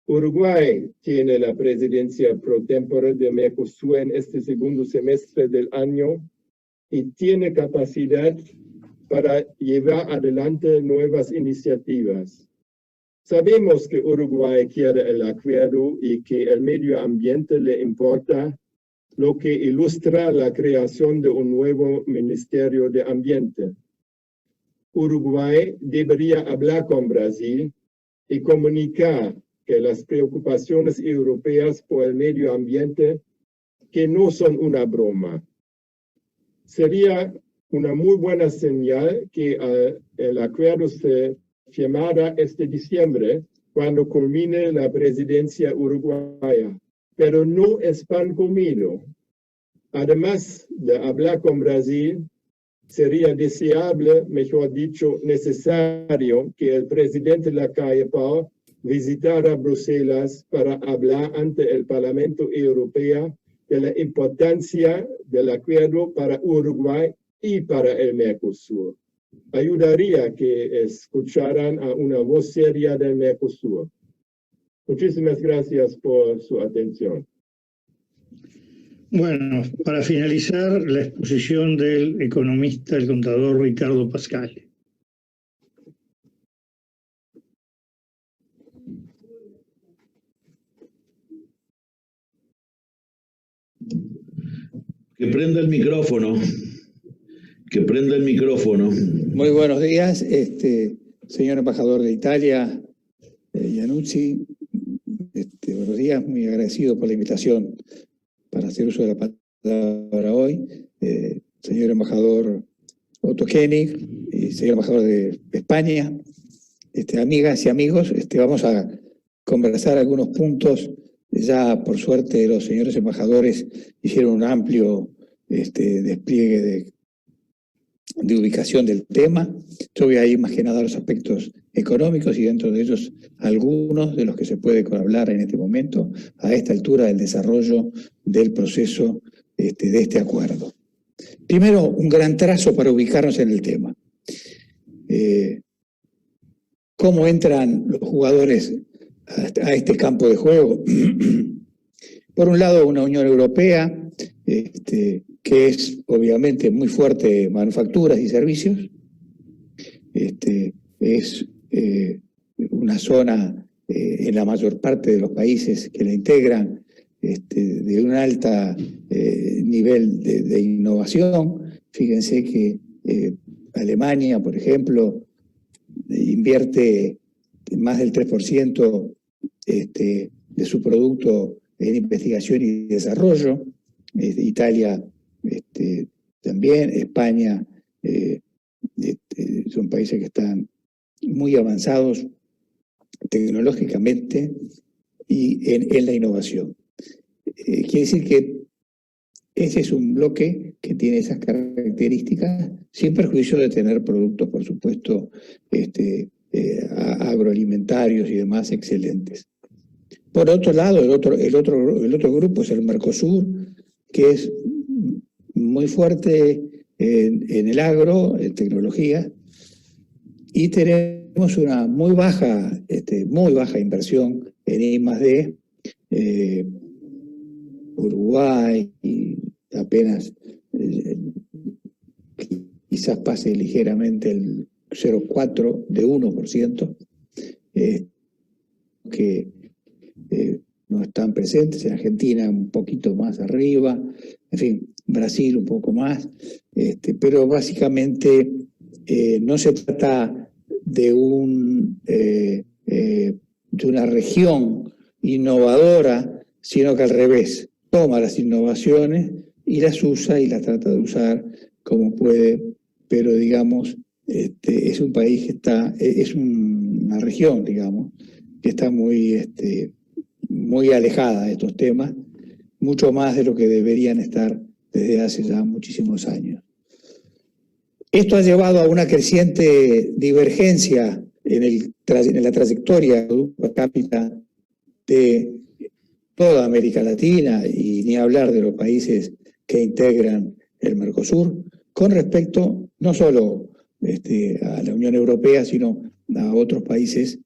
Uruguay tiene la presidencia pro tempore de Mercosur en este segundo semestre del año y tiene capacidad para llevar adelante nuevas iniciativas. Sabemos que Uruguay quiere el acuerdo y que el medio ambiente le importa, lo que ilustra la creación de un nuevo Ministerio de Ambiente. Uruguay debería hablar con Brasil y comunicar que las preocupaciones europeas por el medio ambiente que no son una broma. Sería una muy buena señal que el acuerdo se firmara este diciembre, cuando culmine la presidencia uruguaya, pero no es pan comido. Además de hablar con Brasil, sería deseable, mejor dicho, necesario que el presidente Lacalle Pou visitara Bruselas para hablar ante el Parlamento Europeo de la importancia del acuerdo para Uruguay y para el Mercosur. Ayudaría que escucharan a una voz seria del Mercosur. Muchísimas gracias por su atención. Bueno, para finalizar, la exposición del economista, el contador Ricardo Pascal. Que prenda el micrófono. Que prenda el micrófono. Muy buenos días, señor embajador de Italia, Iannuzzi. Buenos días, muy agradecido por la invitación para hacer uso de la palabra hoy. Señor embajador Otto Koenig, señor embajador de España, amigas y amigos, vamos a conversar algunos puntos. Ya, por suerte, los señores embajadores hicieron un amplio despliegue de ubicación del tema. Yo voy a ir más que nada a los aspectos económicos y dentro de ellos algunos de los que se puede hablar en este momento, a esta altura del desarrollo del proceso de este acuerdo. Primero, un gran trazo para ubicarnos en el tema. ¿Cómo entran los jugadores a este campo de juego? Por un lado, una Unión Europea que es obviamente muy fuerte en manufacturas y servicios. Es una zona en la mayor parte de los países que la integran de un alto nivel de innovación. Fíjense que Alemania, por ejemplo, invierte más del 3% de su producto en investigación y desarrollo. Italia también, España, son países que están muy avanzados tecnológicamente y en la innovación. Quiere decir que ese es un bloque que tiene esas características, sin perjuicio de tener productos, por supuesto, agroalimentarios y demás excelentes. Por otro lado, el otro grupo es el Mercosur, que es muy fuerte en el agro, en tecnología, y tenemos una muy baja inversión en I+D, Uruguay, y apenas quizás pase ligeramente el 0,4 de 1%, que no están presentes. En Argentina un poquito más arriba, en fin, Brasil un poco más, pero básicamente no se trata de una región innovadora, sino que al revés, toma las innovaciones y las usa y las trata de usar como puede, pero digamos, es un país que está, es una región, digamos, que está muy alejada de estos temas, mucho más de lo que deberían estar desde hace ya muchísimos años. Esto ha llevado a una creciente divergencia en la trayectoria per cápita de toda América Latina, y ni hablar de los países que integran el Mercosur, con respecto no solo a la Unión Europea, sino a otros países,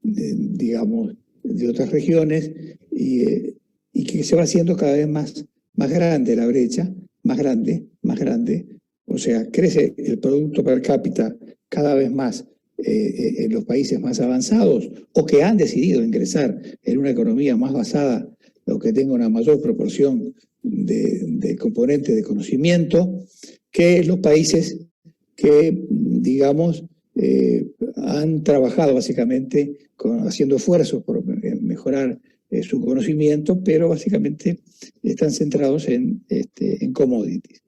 digamos, de otras regiones, y que se va haciendo cada vez más grande la brecha, más grande, o sea, crece el producto per cápita cada vez más en los países más avanzados o que han decidido ingresar en una economía más basada o que tenga una mayor proporción de componentes de conocimiento, que los países que, digamos, han trabajado básicamente haciendo esfuerzos por mejorar su conocimiento, pero básicamente están centrados en commodities.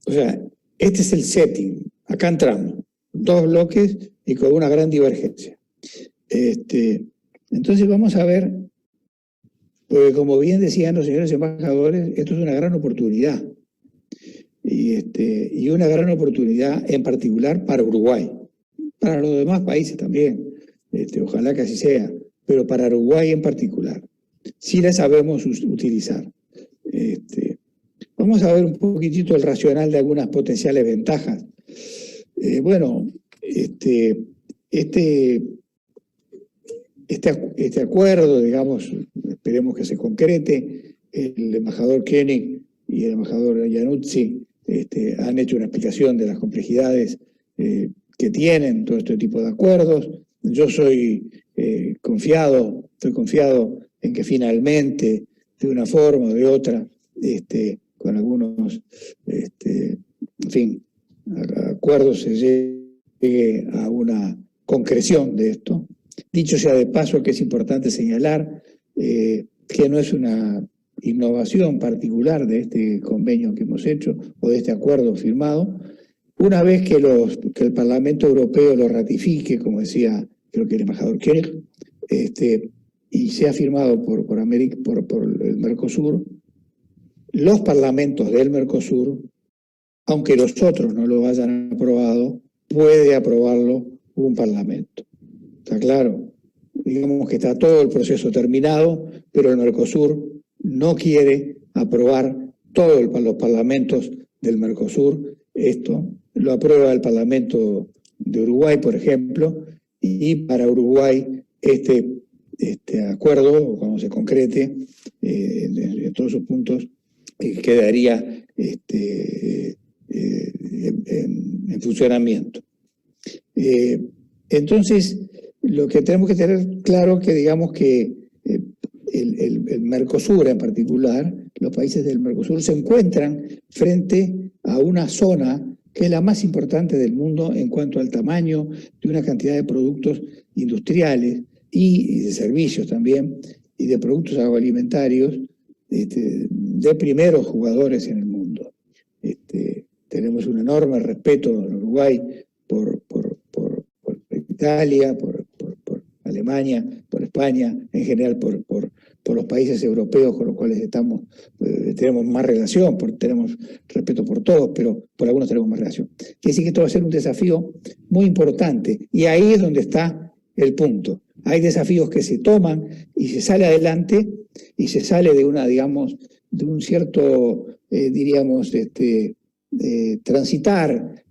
O sea, este es el setting. Acá entramos, 2 bloques y con una gran divergencia. Entonces vamos a ver, porque como bien decían los señores embajadores, esto es una gran oportunidad. Y una gran oportunidad en particular para Uruguay. Para los demás países también, ojalá que así sea, pero para Uruguay en particular, si la sabemos utilizar. Vamos a ver un poquitito el racional de algunas potenciales ventajas. Bueno, este acuerdo, digamos, esperemos que se concrete. El embajador Koenig y el embajador Iannuzzi han hecho una explicación de las complejidades que tienen todo este tipo de acuerdos. Yo estoy confiado en que finalmente, de una forma o de otra, con algunos, en fin, acuerdos se llegue a una concreción de esto. Dicho sea de paso, que es importante señalar que no es una innovación particular de este convenio que hemos hecho o de este acuerdo firmado. Una vez que el Parlamento Europeo lo ratifique, como decía, creo que el embajador Koenig, y sea firmado por el Mercosur, los parlamentos del Mercosur, aunque los otros no lo hayan aprobado, puede aprobarlo un parlamento. ¿Está claro? Digamos que está todo el proceso terminado, pero el Mercosur no quiere aprobar todos los parlamentos del Mercosur. Esto lo aprueba el Parlamento de Uruguay, por ejemplo, y para Uruguay este acuerdo, cuando se concrete en todos sus puntos, quedaría en funcionamiento. Entonces, lo que tenemos que tener claro que, digamos, que el Mercosur en particular, los países del Mercosur se encuentran frente a una zona que es la más importante del mundo en cuanto al tamaño de una cantidad de productos industriales y de servicios también, y de productos agroalimentarios de primeros jugadores en el mundo. Tenemos un enorme respeto en Uruguay por Italia, por Alemania, por España, en general por los países europeos con los cuales tenemos más relación, tenemos respeto por todos, pero por algunos tenemos más relación. Quiere decir que esto va a ser un desafío muy importante, y ahí es donde está el punto. Hay desafíos que se toman y se sale adelante, y se sale de de un cierto, diríamos, transitar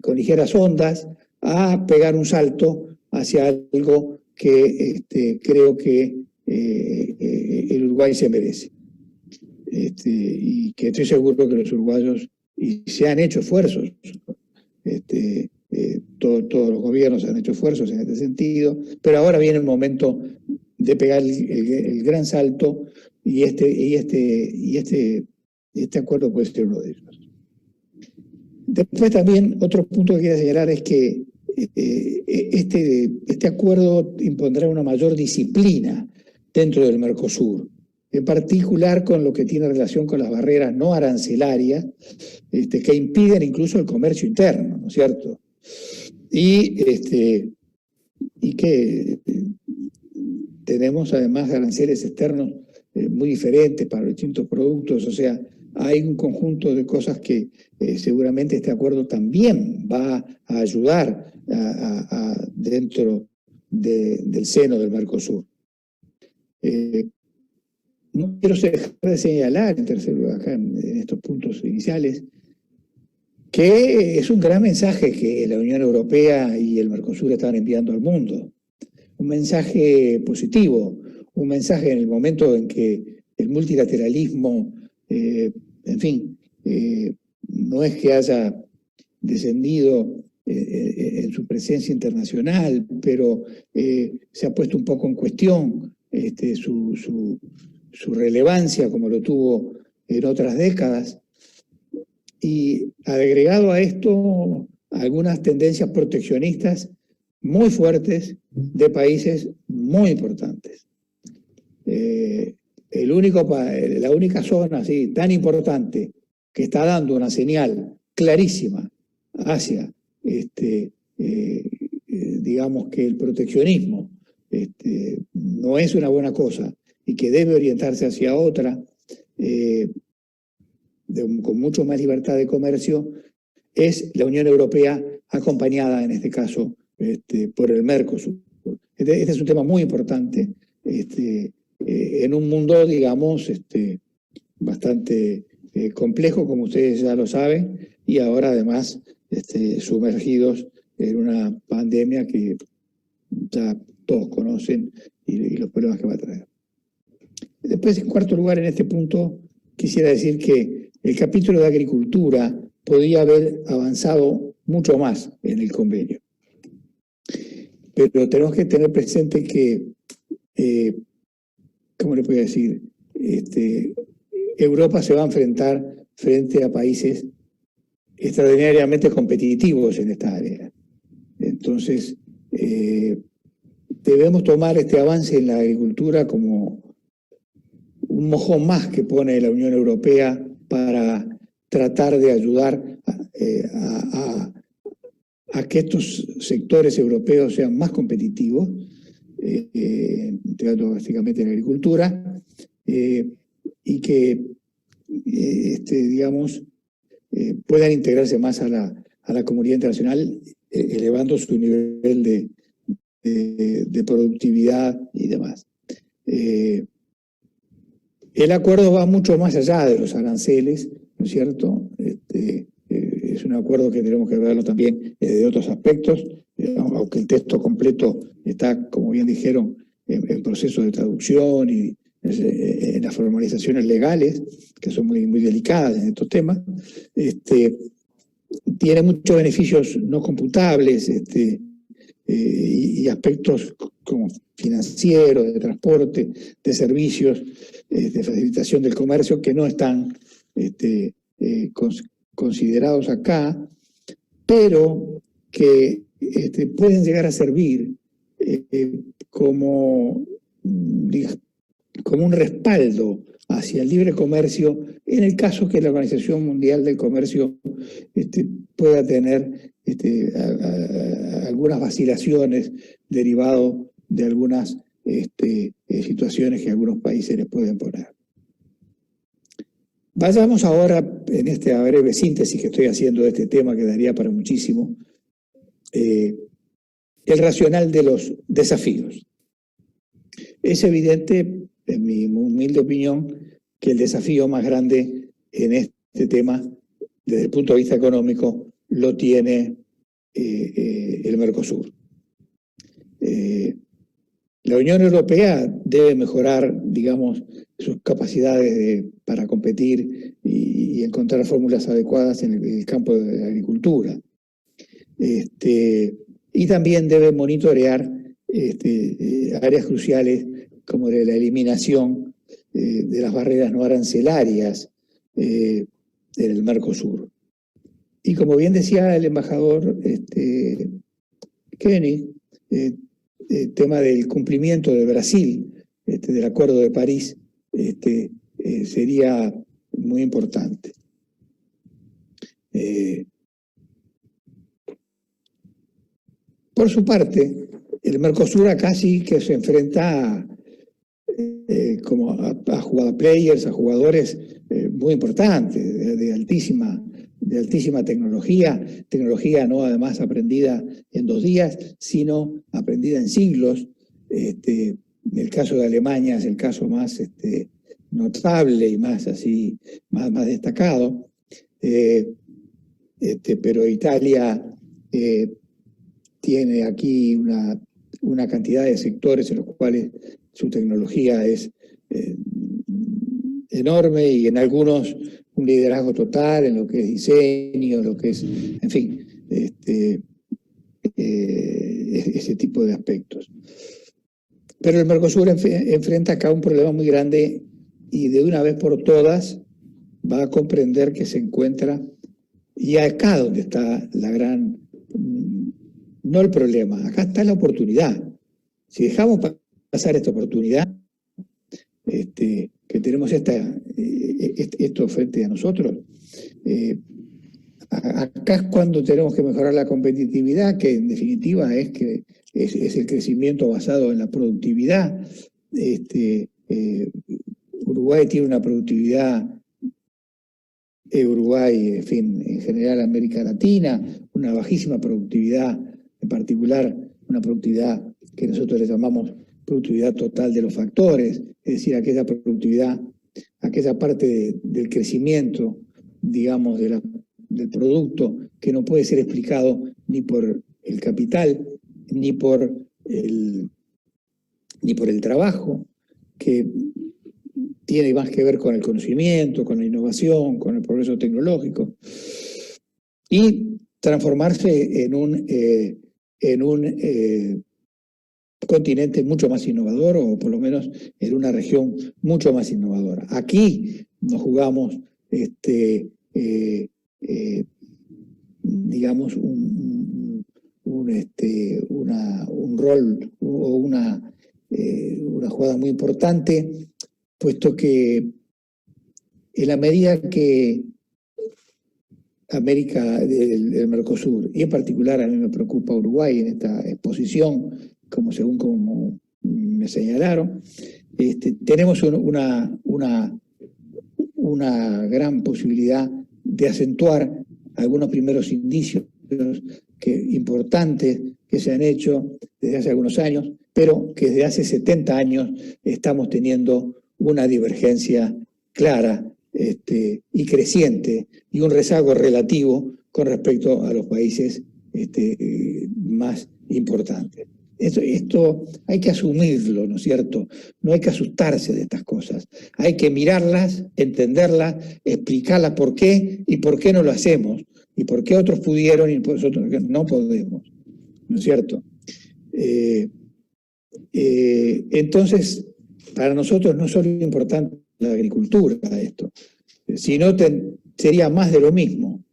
con ligeras ondas a pegar un salto hacia algo que creo que el Uruguay se merece. Y que estoy seguro que los uruguayos, y se han hecho esfuerzos, todos los gobiernos han hecho esfuerzos en este sentido, pero ahora viene el momento de pegar el gran salto, y este acuerdo puede ser uno de ellos. Después también otro punto que quiero señalar es que este acuerdo impondrá una mayor disciplina dentro del Mercosur, en particular con lo que tiene relación con las barreras no arancelarias, que impiden incluso el comercio interno, ¿no es cierto? Y que tenemos además de aranceles externos muy diferentes para los distintos productos, o sea, hay un conjunto de cosas que seguramente este acuerdo también va a ayudar dentro del seno del Mercosur. No quiero dejar de señalar, en tercer lugar, acá en estos puntos iniciales, que es un gran mensaje que la Unión Europea y el Mercosur están enviando al mundo. Un mensaje positivo, un mensaje en el momento en que el multilateralismo, en fin, no es que haya descendido en su presencia internacional, pero se ha puesto un poco en cuestión su relevancia como lo tuvo en otras décadas, y agregado a esto algunas tendencias proteccionistas muy fuertes de países muy importantes. La única zona así, tan importante que está dando una señal clarísima hacia digamos que el proteccionismo no es una buena cosa y que debe orientarse hacia otra, con mucho más libertad de comercio, es la Unión Europea, acompañada en este caso por el Mercosur. Este es un tema muy importante en un mundo, digamos, bastante complejo, como ustedes ya lo saben, y ahora además sumergidos en una pandemia que ya todos conocen y los problemas que va a traer. Después, en cuarto lugar, en este punto, quisiera decir que el capítulo de agricultura podía haber avanzado mucho más en el convenio. Pero tenemos que tener presente que, ¿cómo le puedo decir? Europa se va a enfrentar frente a países extraordinariamente competitivos en esta área. Entonces, debemos tomar este avance en la agricultura como un mojón más que pone la Unión Europea para tratar de ayudar a que estos sectores europeos sean más competitivos, básicamente en la agricultura, y que, digamos, puedan integrarse más a la comunidad internacional, elevando su nivel de productividad y demás. El acuerdo va mucho más allá de los aranceles, ¿no es cierto? Es un acuerdo que tenemos que verlo también de otros aspectos, aunque el texto completo está, como bien dijeron, en proceso de traducción y en las formalizaciones legales, que son muy, muy delicadas en estos temas. Tiene muchos beneficios no computables y aspectos como financieros, de transporte, de servicios, de facilitación del comercio, que no están considerados acá, pero que pueden llegar a servir como un respaldo hacia el libre comercio en el caso que la Organización Mundial del Comercio pueda tener algunas vacilaciones derivado de algunas situaciones que algunos países les pueden poner. Vayamos ahora, en esta breve síntesis que estoy haciendo de este tema, que daría para muchísimo, el racional de los desafíos. Es evidente, en mi humilde opinión, que el desafío más grande en este tema, desde el punto de vista económico, lo tiene el Mercosur. La Unión Europea debe mejorar, digamos, sus capacidades para competir y encontrar fórmulas adecuadas en el campo de la agricultura. Y también debe monitorear áreas cruciales como de la eliminación de las barreras no arancelarias en el Mercosur. Y como bien decía el embajador Kenny, el tema del cumplimiento de Brasil del Acuerdo de París sería muy importante. Por su parte, el Mercosur acá sí que se enfrenta como a jugadores muy importantes, de altísima tecnología no además aprendida en 2 días, sino aprendida en siglos. El caso de Alemania es el caso más notable y más destacado, pero Italia tiene aquí una cantidad de sectores en los cuales su tecnología es enorme y en algunos un liderazgo total en lo que es diseño, lo que es, en fin, ese tipo de aspectos. Pero el Mercosur enfrenta acá un problema muy grande y de una vez por todas va a comprender que se encuentra, y acá donde está la gran, no el problema, acá está la oportunidad. Si dejamos pasar esta oportunidad, que tenemos esto frente a nosotros, acá es cuando tenemos que mejorar la competitividad, que en definitiva es el crecimiento basado en la productividad. Uruguay tiene una productividad, Uruguay, en fin, en general América Latina, una bajísima productividad, en particular una productividad que nosotros le llamamos productividad total de los factores, es decir, aquella productividad, aquella parte del crecimiento, digamos, del producto que no puede ser explicado ni por el capital, ni por el trabajo, que tiene más que ver con el conocimiento, con la innovación, con el progreso tecnológico, y transformarse en un continente mucho más innovador, o por lo menos en una región mucho más innovadora. Aquí nos jugamos digamos un rol o una jugada muy importante, puesto que en la medida que el Mercosur, y en particular a mí me preocupa Uruguay en esta exposición, como me señalaron, tenemos una gran posibilidad de acentuar algunos primeros indicios importantes que se han hecho desde hace algunos años, pero que desde hace 70 años estamos teniendo una divergencia clara y creciente y un rezago relativo con respecto a los países más importantes. Esto hay que asumirlo, ¿no es cierto? No hay que asustarse de estas cosas. Hay que mirarlas, entenderlas, explicarlas por qué y por qué no lo hacemos, y por qué otros pudieron y nosotros no podemos, ¿no es cierto? Entonces, para nosotros no es solo importante la agricultura esto, sino sería más de lo mismo.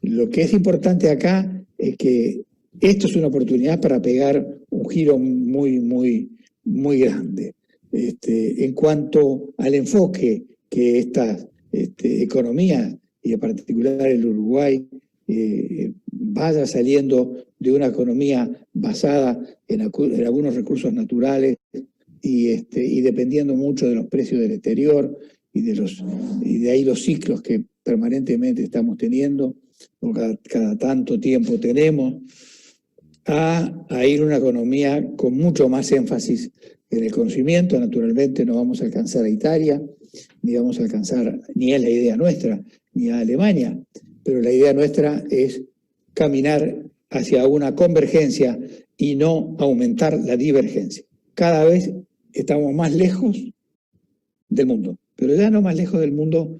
Lo que es importante acá es que esto es una oportunidad para pegar un giro muy, muy, muy grande. En cuanto al enfoque que estas economías, y en particular el Uruguay, vaya saliendo de una economía basada en algunos recursos naturales y dependiendo mucho de los precios del exterior y de ahí los ciclos que permanentemente estamos teniendo, o cada tanto tiempo tenemos, a ir a una economía con mucho más énfasis en el conocimiento. Naturalmente no vamos a alcanzar a Italia, ni vamos a alcanzar, ni es la idea nuestra, ni a Alemania, pero la idea nuestra es caminar hacia una convergencia y no aumentar la divergencia. Cada vez estamos más lejos del mundo, pero ya no más lejos del mundo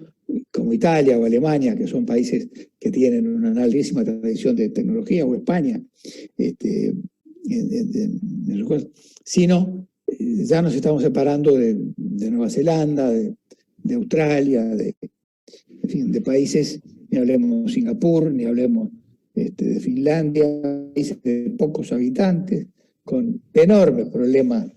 como Italia o Alemania, que son países que tienen una larguísima tradición de tecnología, o España, sino ya nos estamos separando de Nueva Zelanda, de Australia, en fin, de países, ni hablemos de Singapur, ni hablemos de Finlandia, países de pocos habitantes, con enormes problemas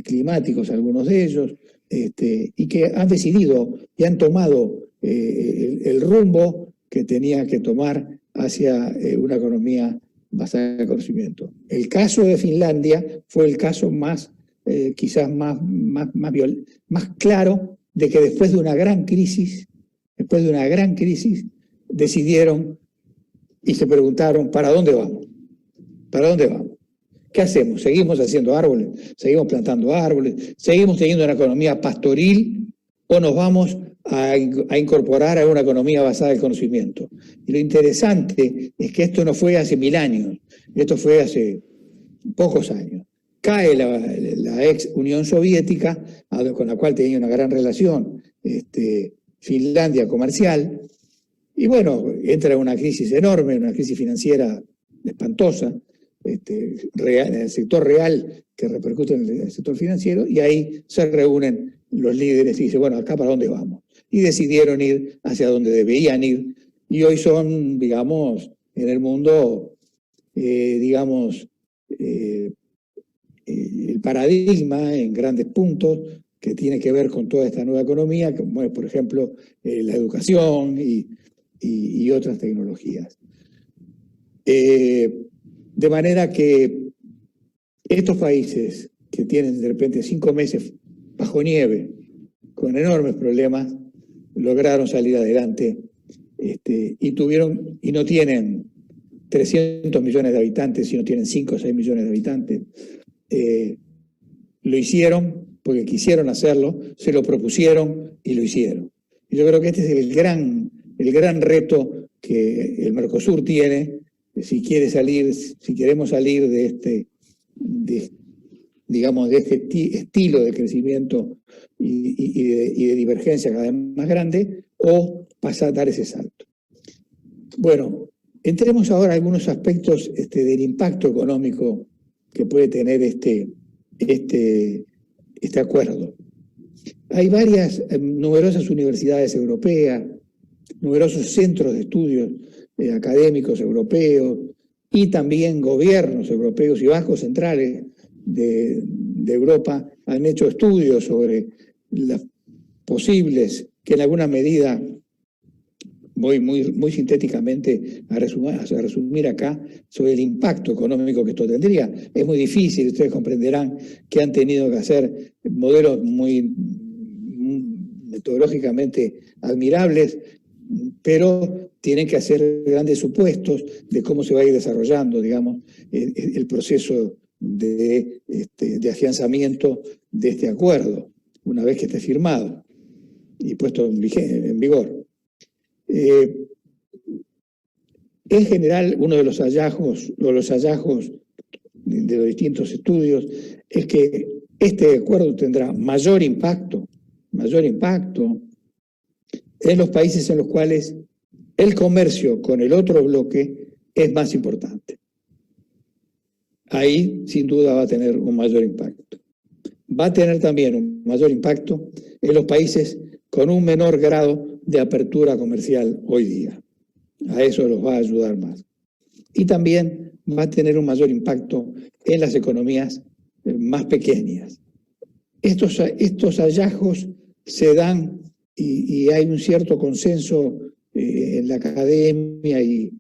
climáticos, algunos de ellos, y que han decidido y han tomado el rumbo que tenía que tomar hacia una economía basada en conocimiento. El caso de Finlandia fue el caso quizás más claro de que después de una gran crisis, decidieron y se preguntaron, ¿para dónde vamos? ¿Para dónde vamos? ¿Qué hacemos? ¿Seguimos haciendo árboles? ¿Seguimos plantando árboles? ¿Seguimos teniendo una economía pastoril? ¿O nos vamos a incorporar a una economía basada en el conocimiento? Y lo interesante es que esto no fue hace 1000 años, esto fue hace pocos años. Cae la ex Unión Soviética, con la cual tenía una gran relación Finlandia comercial, y bueno, entra una crisis enorme, una crisis financiera espantosa, en el sector real que repercute en el sector financiero, y ahí se reúnen los líderes y dicen, bueno, ¿acá para dónde vamos? Y decidieron ir hacia donde debían ir, y hoy son, digamos, en el mundo, el paradigma en grandes puntos que tiene que ver con toda esta nueva economía, como es, por ejemplo, la educación y otras tecnologías. De manera que estos países que tienen de repente 5 meses bajo nieve, con enormes problemas, lograron salir adelante y no tienen 300 millones de habitantes, sino tienen 5 o 6 millones de habitantes. Lo hicieron porque quisieron hacerlo, se lo propusieron y lo hicieron. Y yo creo que este es el gran reto que el Mercosur tiene, si queremos salir de este estilo de crecimiento y de divergencia cada vez más grande, o pasar a dar ese salto. Bueno, entremos ahora a algunos aspectos del impacto económico que puede tener este acuerdo. Hay numerosas universidades europeas, numerosos centros de estudios académicos europeos y también gobiernos europeos y bancos centrales de Europa han hecho estudios sobre las posibles, que en alguna medida, voy muy sintéticamente a resumir acá, sobre el impacto económico que esto tendría. Es muy difícil, ustedes comprenderán que han tenido que hacer modelos muy metodológicamente admirables, pero tienen que hacer grandes supuestos de cómo se va a ir desarrollando, digamos, el proceso de afianzamiento de este acuerdo, una vez que esté firmado y puesto en vigor. En general, uno de los hallazgos de los distintos estudios es que este acuerdo tendrá mayor impacto en los países en los cuales el comercio con el otro bloque es más importante. Ahí, sin duda, va a tener un mayor impacto. Va a tener también un mayor impacto en los países con un menor grado de apertura comercial hoy día. A eso los va a ayudar más. Y también va a tener un mayor impacto en las economías más pequeñas. Estos hallazgos se dan y hay un cierto consenso en la academia y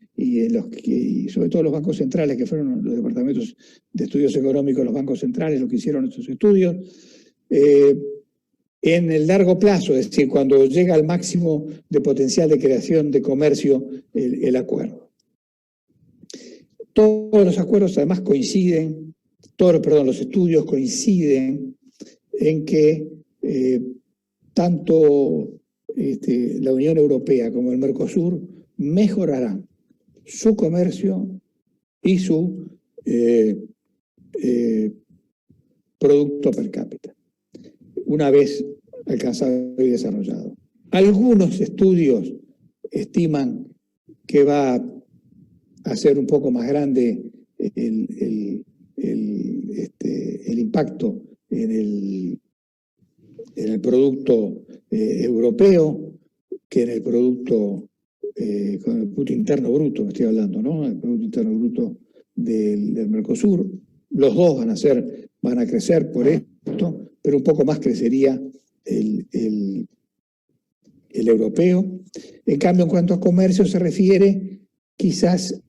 sobre todo los bancos centrales, que fueron los departamentos de estudios económicos, los bancos centrales, los que hicieron estos estudios, en el largo plazo, es decir, cuando llega al máximo de potencial de creación de comercio el acuerdo. Todos los acuerdos además los estudios coinciden en que tanto la Unión Europea como el Mercosur mejorarán su comercio y su producto per cápita, una vez alcanzado y desarrollado. Algunos estudios estiman que va a ser un poco más grande el impacto en el producto europeo que en el producto, con el Producto Interno Bruto, me estoy hablando, ¿no? El Producto Interno Bruto del Mercosur. Los dos van a crecer por esto, pero un poco más crecería el europeo. En cambio, en cuanto a comercio se refiere, quizás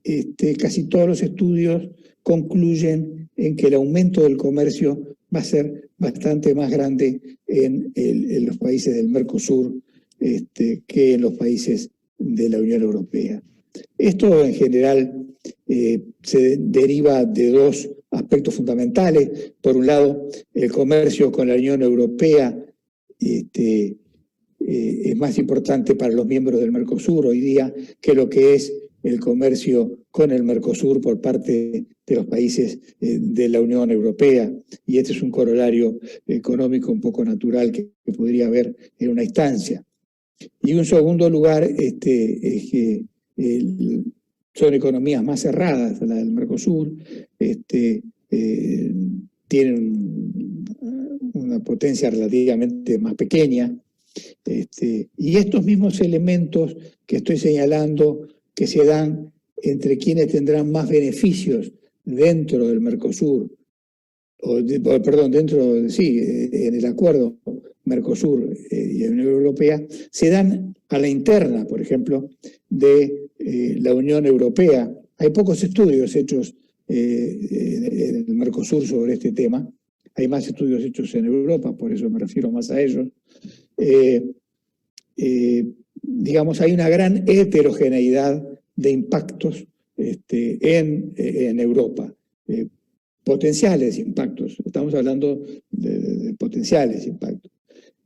casi todos los estudios concluyen en que el aumento del comercio va a ser bastante más grande en los países del Mercosur que en los países de la Unión Europea. Esto en general se deriva de dos aspectos fundamentales. Por un lado, el comercio con la Unión Europea es más importante para los miembros del Mercosur hoy día que lo que es el comercio con el Mercosur por parte de los países de la Unión Europea. Y este es un corolario económico un poco natural que podría haber en una instancia. Y en segundo lugar, es que son economías más cerradas, la del Mercosur, tienen una potencia relativamente más pequeña, y estos mismos elementos que estoy señalando que se dan entre quienes tendrán más beneficios dentro del Mercosur, en el acuerdo Mercosur y Unión Europea, se dan a la interna, por ejemplo, de la Unión Europea. Hay pocos estudios hechos en el Mercosur sobre este tema. Hay más estudios hechos en Europa, por eso me refiero más a ellos. Digamos, hay una gran heterogeneidad de impactos en Europa. Potenciales impactos, estamos hablando de potenciales impactos.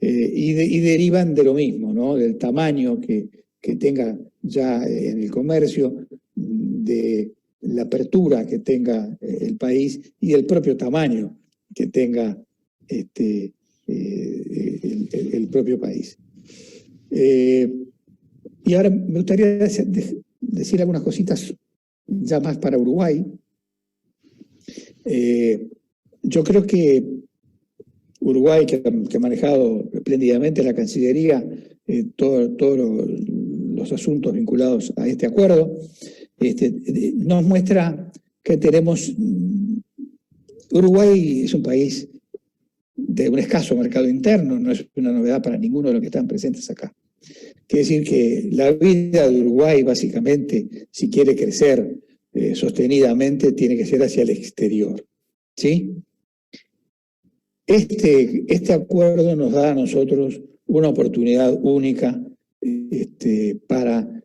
Y derivan de lo mismo, ¿no? Del tamaño que tenga ya en el comercio, de la apertura que tenga el país y del propio tamaño que tenga el propio país. Y ahora me gustaría decir algunas cositas ya más para Uruguay. Yo creo que Uruguay, que ha manejado espléndidamente la Cancillería, todos los asuntos vinculados a este acuerdo, nos muestra que tenemos... Uruguay es un país de un escaso mercado interno, no es una novedad para ninguno de los que están presentes acá. Quiere decir que la vida de Uruguay, básicamente, si quiere crecer sostenidamente, tiene que ser hacia el exterior, ¿sí? Este acuerdo nos da a nosotros una oportunidad única para,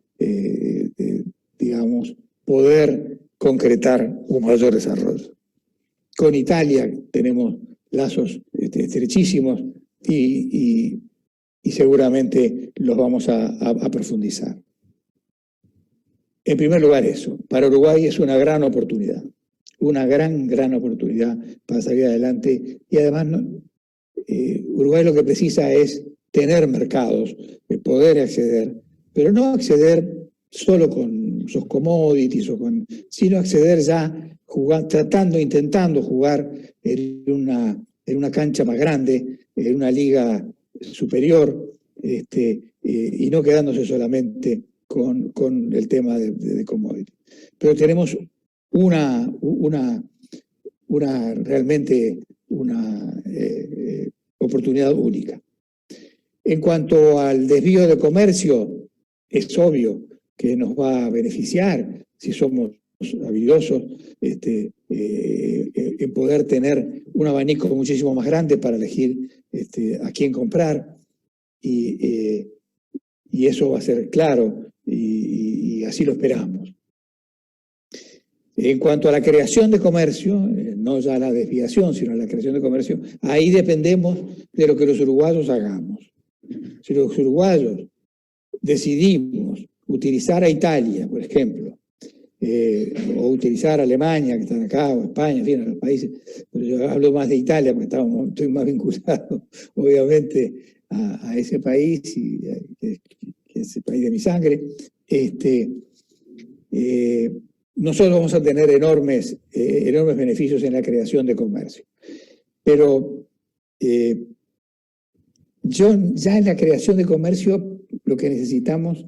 digamos, poder concretar un mayor desarrollo. Con Italia tenemos lazos estrechísimos y seguramente los vamos a profundizar. En primer lugar eso, para Uruguay es una gran oportunidad para salir adelante y además Uruguay lo que precisa es tener mercados, poder acceder, pero no acceder solo con sus commodities, sino acceder ya intentando jugar en una cancha más grande, en una liga superior, y no quedándose solamente con el tema de commodities. Pero tenemos realmente una oportunidad única. En cuanto al desvío de comercio, es obvio que nos va a beneficiar si somos habilidosos en poder tener un abanico muchísimo más grande para elegir a quién comprar, y eso va a ser claro y así lo esperamos. En cuanto a la creación de comercio, no ya la desviación, sino la creación de comercio, ahí dependemos de lo que los uruguayos hagamos. Si los uruguayos decidimos utilizar a Italia, por ejemplo, o utilizar Alemania, que están acá, o España, en fin, los países. Pero yo hablo más de Italia, porque estoy más vinculado, obviamente, a ese país, que es el país de mi sangre. Nosotros vamos a tener enormes beneficios en la creación de comercio. Pero ya en la creación de comercio lo que necesitamos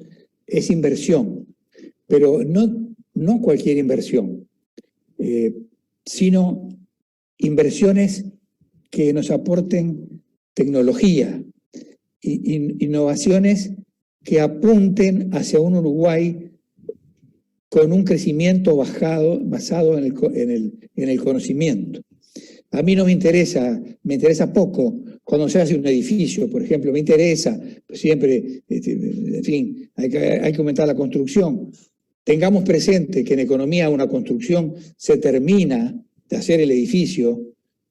es inversión, pero no cualquier inversión, sino inversiones que nos aporten tecnología, innovaciones que apunten hacia un Uruguay con un crecimiento basado en el conocimiento. A mí no me interesa poco cuando se hace un edificio, por ejemplo, me interesa siempre, en fin, hay que aumentar la construcción. Tengamos presente que en economía una construcción se termina de hacer el edificio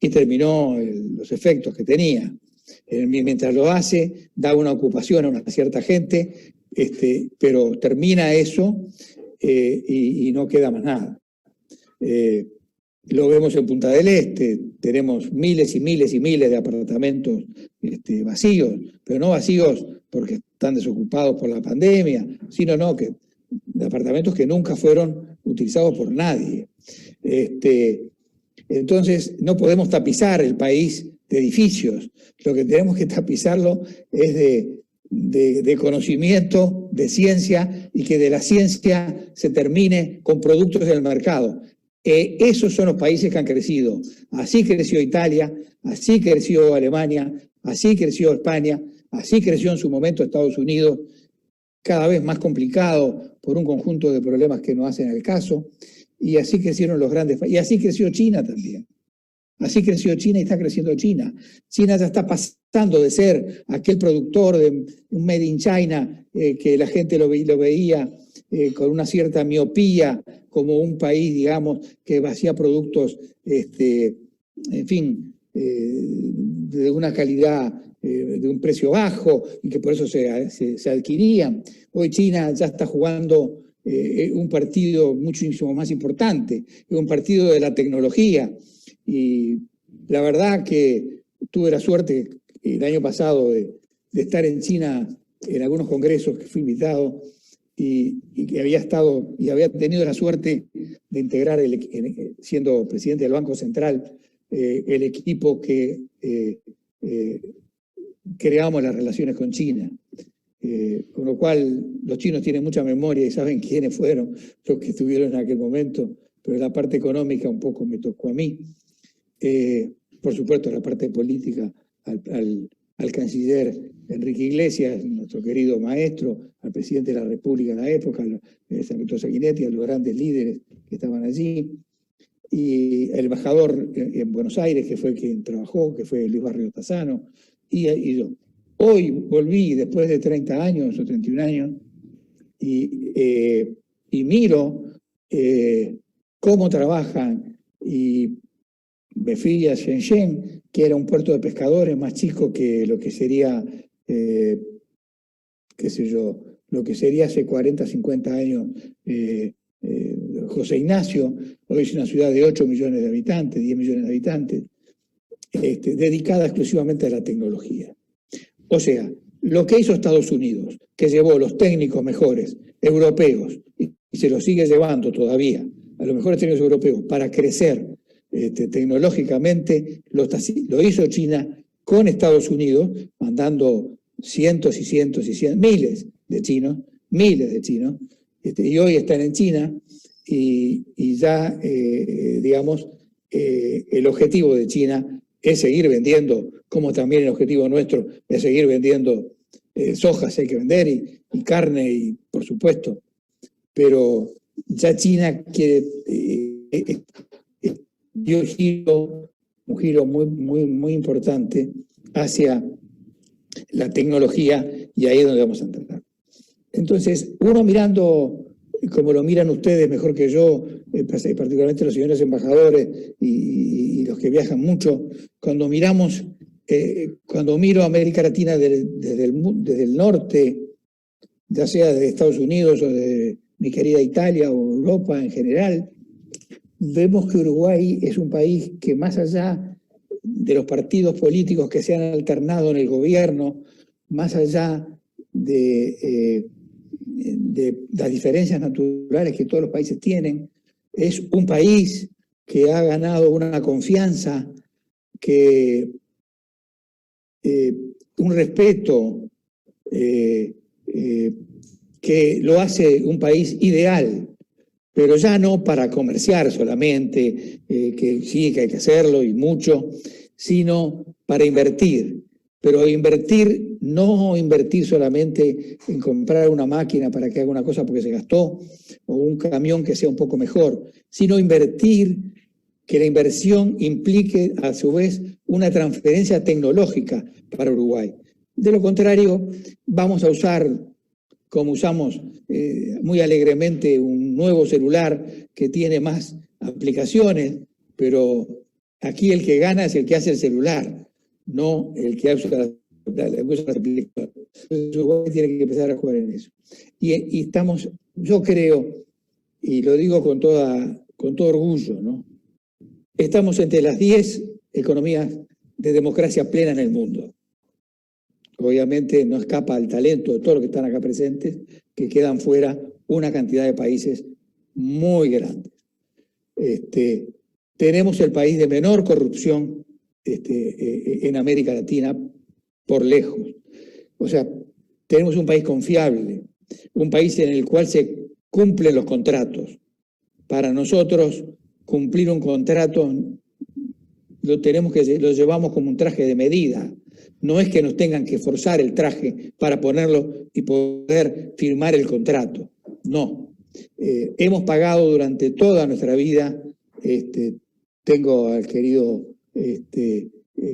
y terminó los efectos que tenía. Mientras lo hace, da una ocupación a una cierta gente, pero termina eso y no queda más nada. Lo vemos en Punta del Este, tenemos miles y miles y miles de apartamentos vacíos, pero no vacíos porque están desocupados por la pandemia, sino que de apartamentos que nunca fueron utilizados por nadie. Entonces, no podemos tapizar el país de edificios, lo que tenemos que tapizarlo es de conocimiento, de ciencia, y que de la ciencia se termine con productos del mercado. Esos son los países que han crecido. Así creció Italia, así creció Alemania, así creció España, así creció en su momento Estados Unidos, cada vez más complicado por un conjunto de problemas que no hacen el caso, y así crecieron los grandes países, y así creció China también. Así creció China y está creciendo China. China ya está pasando de ser aquel productor de un Made in China que la gente lo veía con una cierta miopía, como un país, digamos, que hacía productos, en fin, de una calidad, de un precio bajo, y que por eso se adquirían. Hoy China ya está jugando un partido muchísimo más importante, un partido de la tecnología. Y la verdad que tuve la suerte el año pasado de estar en China en algunos congresos que fui invitado, y que había tenido la suerte de integrar, siendo presidente del Banco Central, el equipo que creamos las relaciones con China. Con lo cual los chinos tienen mucha memoria y saben quiénes fueron los que estuvieron en aquel momento, pero la parte económica un poco me tocó a mí. Por supuesto, la parte política al canciller Enrique Iglesias, nuestro querido maestro, al presidente de la República en la época, San Víctor Sanguinetti, a los grandes líderes que estaban allí, y el embajador en Buenos Aires, que fue quien trabajó, que fue Luis Barrio Tassano, y yo. Hoy volví después de 30 años o 31 años y miro cómo trabajan, y me fui a Shenzhen, que era un puerto de pescadores más chico que lo que sería, qué sé yo, lo que sería hace 40, 50 años José Ignacio. Hoy es una ciudad de 8 millones de habitantes, 10 millones de habitantes, dedicada exclusivamente a la tecnología. O sea, lo que hizo Estados Unidos, que llevó los técnicos mejores europeos, y se los sigue llevando todavía, a los mejores técnicos europeos, para crecer tecnológicamente, lo hizo China con Estados Unidos, mandando cientos y cientos y cientos, miles de chinos, y hoy están en China, y ya, digamos, el objetivo de China es seguir vendiendo, como también el objetivo nuestro es seguir vendiendo sojas, hay que vender, y carne, y por supuesto, pero ya China quiere dio un giro muy, muy, muy importante hacia la tecnología, y ahí es donde vamos a entrar. Entonces, uno mirando, como lo miran ustedes mejor que yo, particularmente los señores embajadores y los que viajan mucho, cuando miro América Latina desde el norte, ya sea de Estados Unidos o de mi querida Italia o Europa en general, vemos que Uruguay es un país que más allá de los partidos políticos que se han alternado en el gobierno, más allá de las diferencias naturales que todos los países tienen, es un país que ha ganado una confianza, un respeto, que lo hace un país ideal, pero ya no para comerciar solamente, que sí, que hay que hacerlo y mucho, sino para invertir. Pero invertir, no invertir solamente en comprar una máquina para que haga una cosa porque se gastó, o un camión que sea un poco mejor, sino invertir, que la inversión implique a su vez una transferencia tecnológica para Uruguay. De lo contrario, vamos a usar, como usamos muy alegremente, un nuevo celular que tiene más aplicaciones, pero aquí el que gana es el que hace el celular, no el que usa las aplicaciones. Entonces, Uruguay tiene que empezar a jugar en eso. Y estamos, yo creo, y lo digo con todo orgullo, ¿no? Estamos entre las 10 economías de democracia plena en el mundo. Obviamente no escapa al talento de todos los que están acá presentes, que quedan fuera una cantidad de países muy grandes. Tenemos el país de menor corrupción en América Latina por lejos. O sea, tenemos un país confiable, un país en el cual se cumplen los contratos. Para nosotros, cumplir un contrato lo llevamos como un traje de medida. No es que nos tengan que forzar el traje para ponerlo y poder firmar el contrato. No. Hemos pagado durante toda nuestra vida. Tengo al querido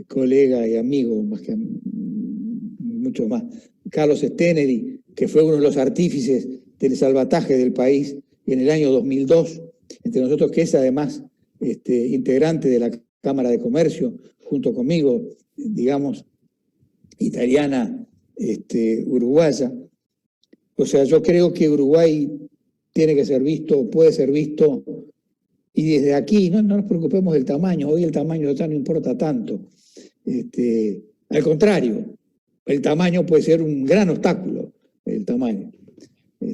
colega y amigo, más que mucho más, Carlos Steneri, que fue uno de los artífices del salvataje del país en el año 2002, entre nosotros, que es además integrante de la Cámara de Comercio, junto conmigo, digamos, italiana, uruguaya. O sea, yo creo que Uruguay tiene que ser visto, puede ser visto, y desde aquí no nos preocupemos del tamaño. Hoy el tamaño ya no importa tanto. Al contrario, el tamaño puede ser un gran obstáculo, el tamaño,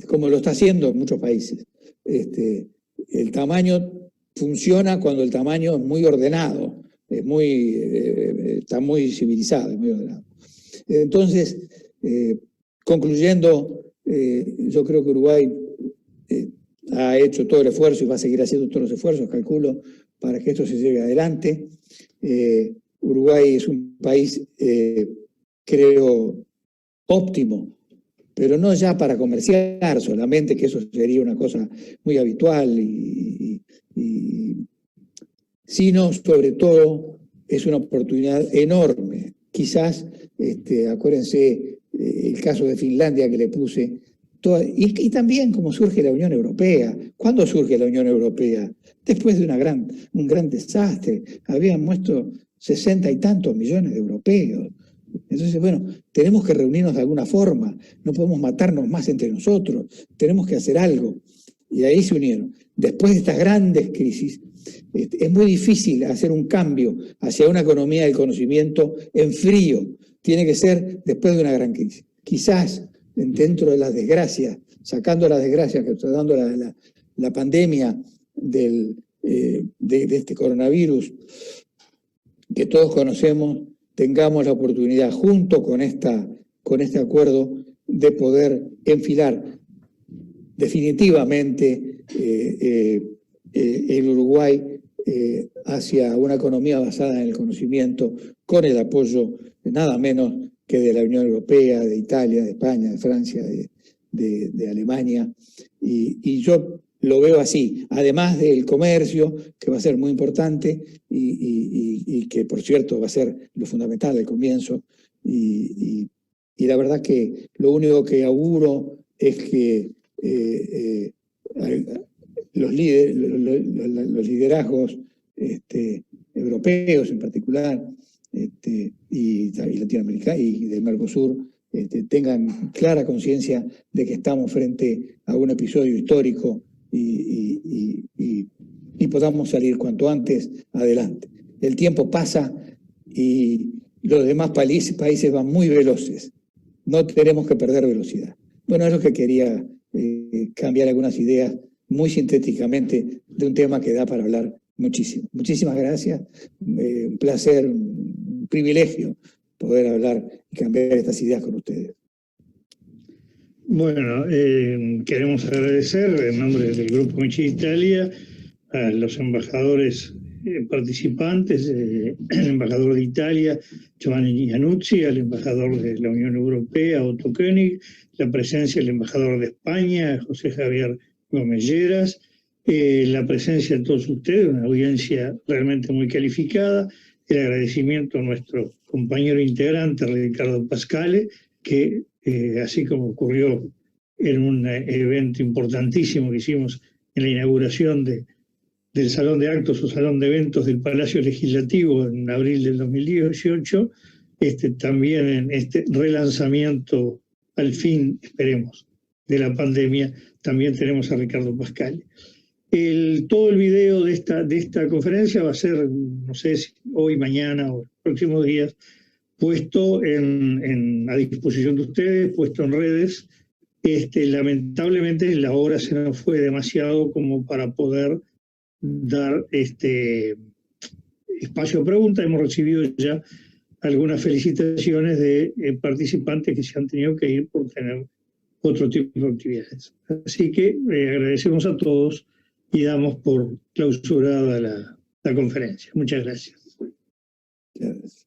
como lo está haciendo en muchos países. El tamaño funciona cuando el tamaño es muy ordenado, está muy civilizado, es muy ordenado. Entonces, concluyendo, yo creo que Uruguay ha hecho todo el esfuerzo y va a seguir haciendo todos los esfuerzos, calculo, para que esto se lleve adelante. Uruguay es un país, creo, óptimo, pero no ya para comerciar solamente, que eso sería una cosa muy habitual, sino sobre todo es una oportunidad enorme. Quizás, acuérdense el caso de Finlandia que le puse, y también cómo surge la Unión Europea. ¿Cuándo surge la Unión Europea? Después de un gran desastre. Habían muerto 60 y tantos millones de europeos. Entonces, bueno, tenemos que reunirnos de alguna forma, no podemos matarnos más entre nosotros, tenemos que hacer algo. Y ahí se unieron. Después de estas grandes crisis, es muy difícil hacer un cambio hacia una economía del conocimiento en frío. Tiene que ser después de una gran crisis. Quizás dentro de las desgracias, sacando las desgracias que está dando la pandemia de este coronavirus que todos conocemos, tengamos la oportunidad, junto con este acuerdo, de poder enfilar definitivamente el Uruguay hacia una economía basada en el conocimiento, con el apoyo nada menos que de la Unión Europea, de Italia, de España, de Francia, de Alemania. Y yo lo veo así, además del comercio, que va a ser muy importante y que, por cierto, va a ser lo fundamental al comienzo. Y la verdad que lo único que auguro es que los liderazgos europeos en particular, y latinoamericanos y del Mercosur, tengan clara conciencia de que estamos frente a un episodio histórico y podamos salir cuanto antes adelante. El tiempo pasa y los demás países van muy veloces. No tenemos que perder velocidad. Bueno, es lo que quería cambiar algunas ideas muy sintéticamente de un tema que da para hablar muchísimo. Muchísimas gracias. Un placer, un privilegio poder hablar y cambiar estas ideas con ustedes. Bueno, queremos agradecer en nombre del Grupo Amici d'Italia a los embajadores participantes, el embajador de Italia, Giovanni Iannuzzi, al embajador de la Unión Europea, Otto König, la presencia del embajador de España, José Javier Gómez Lleras, la presencia de todos ustedes, una audiencia realmente muy calificada, el agradecimiento a nuestro compañero integrante, Ricardo Pascale, que así como ocurrió en un evento importantísimo que hicimos en la inauguración del Salón de Actos o Salón de Eventos del Palacio Legislativo en abril del 2018, también en este relanzamiento, al fin, esperemos, de la pandemia, también tenemos a Ricardo Pascale. Todo el video de esta conferencia va a ser, no sé si hoy, mañana o los próximos días, puesto a disposición de ustedes, puesto en redes. Lamentablemente la hora se nos fue demasiado como para poder dar espacio a preguntas. Hemos recibido ya algunas felicitaciones de participantes que se han tenido que ir por tener otro tipo de actividades. Así que agradecemos a todos y damos por clausurada la conferencia. Muchas gracias. Gracias.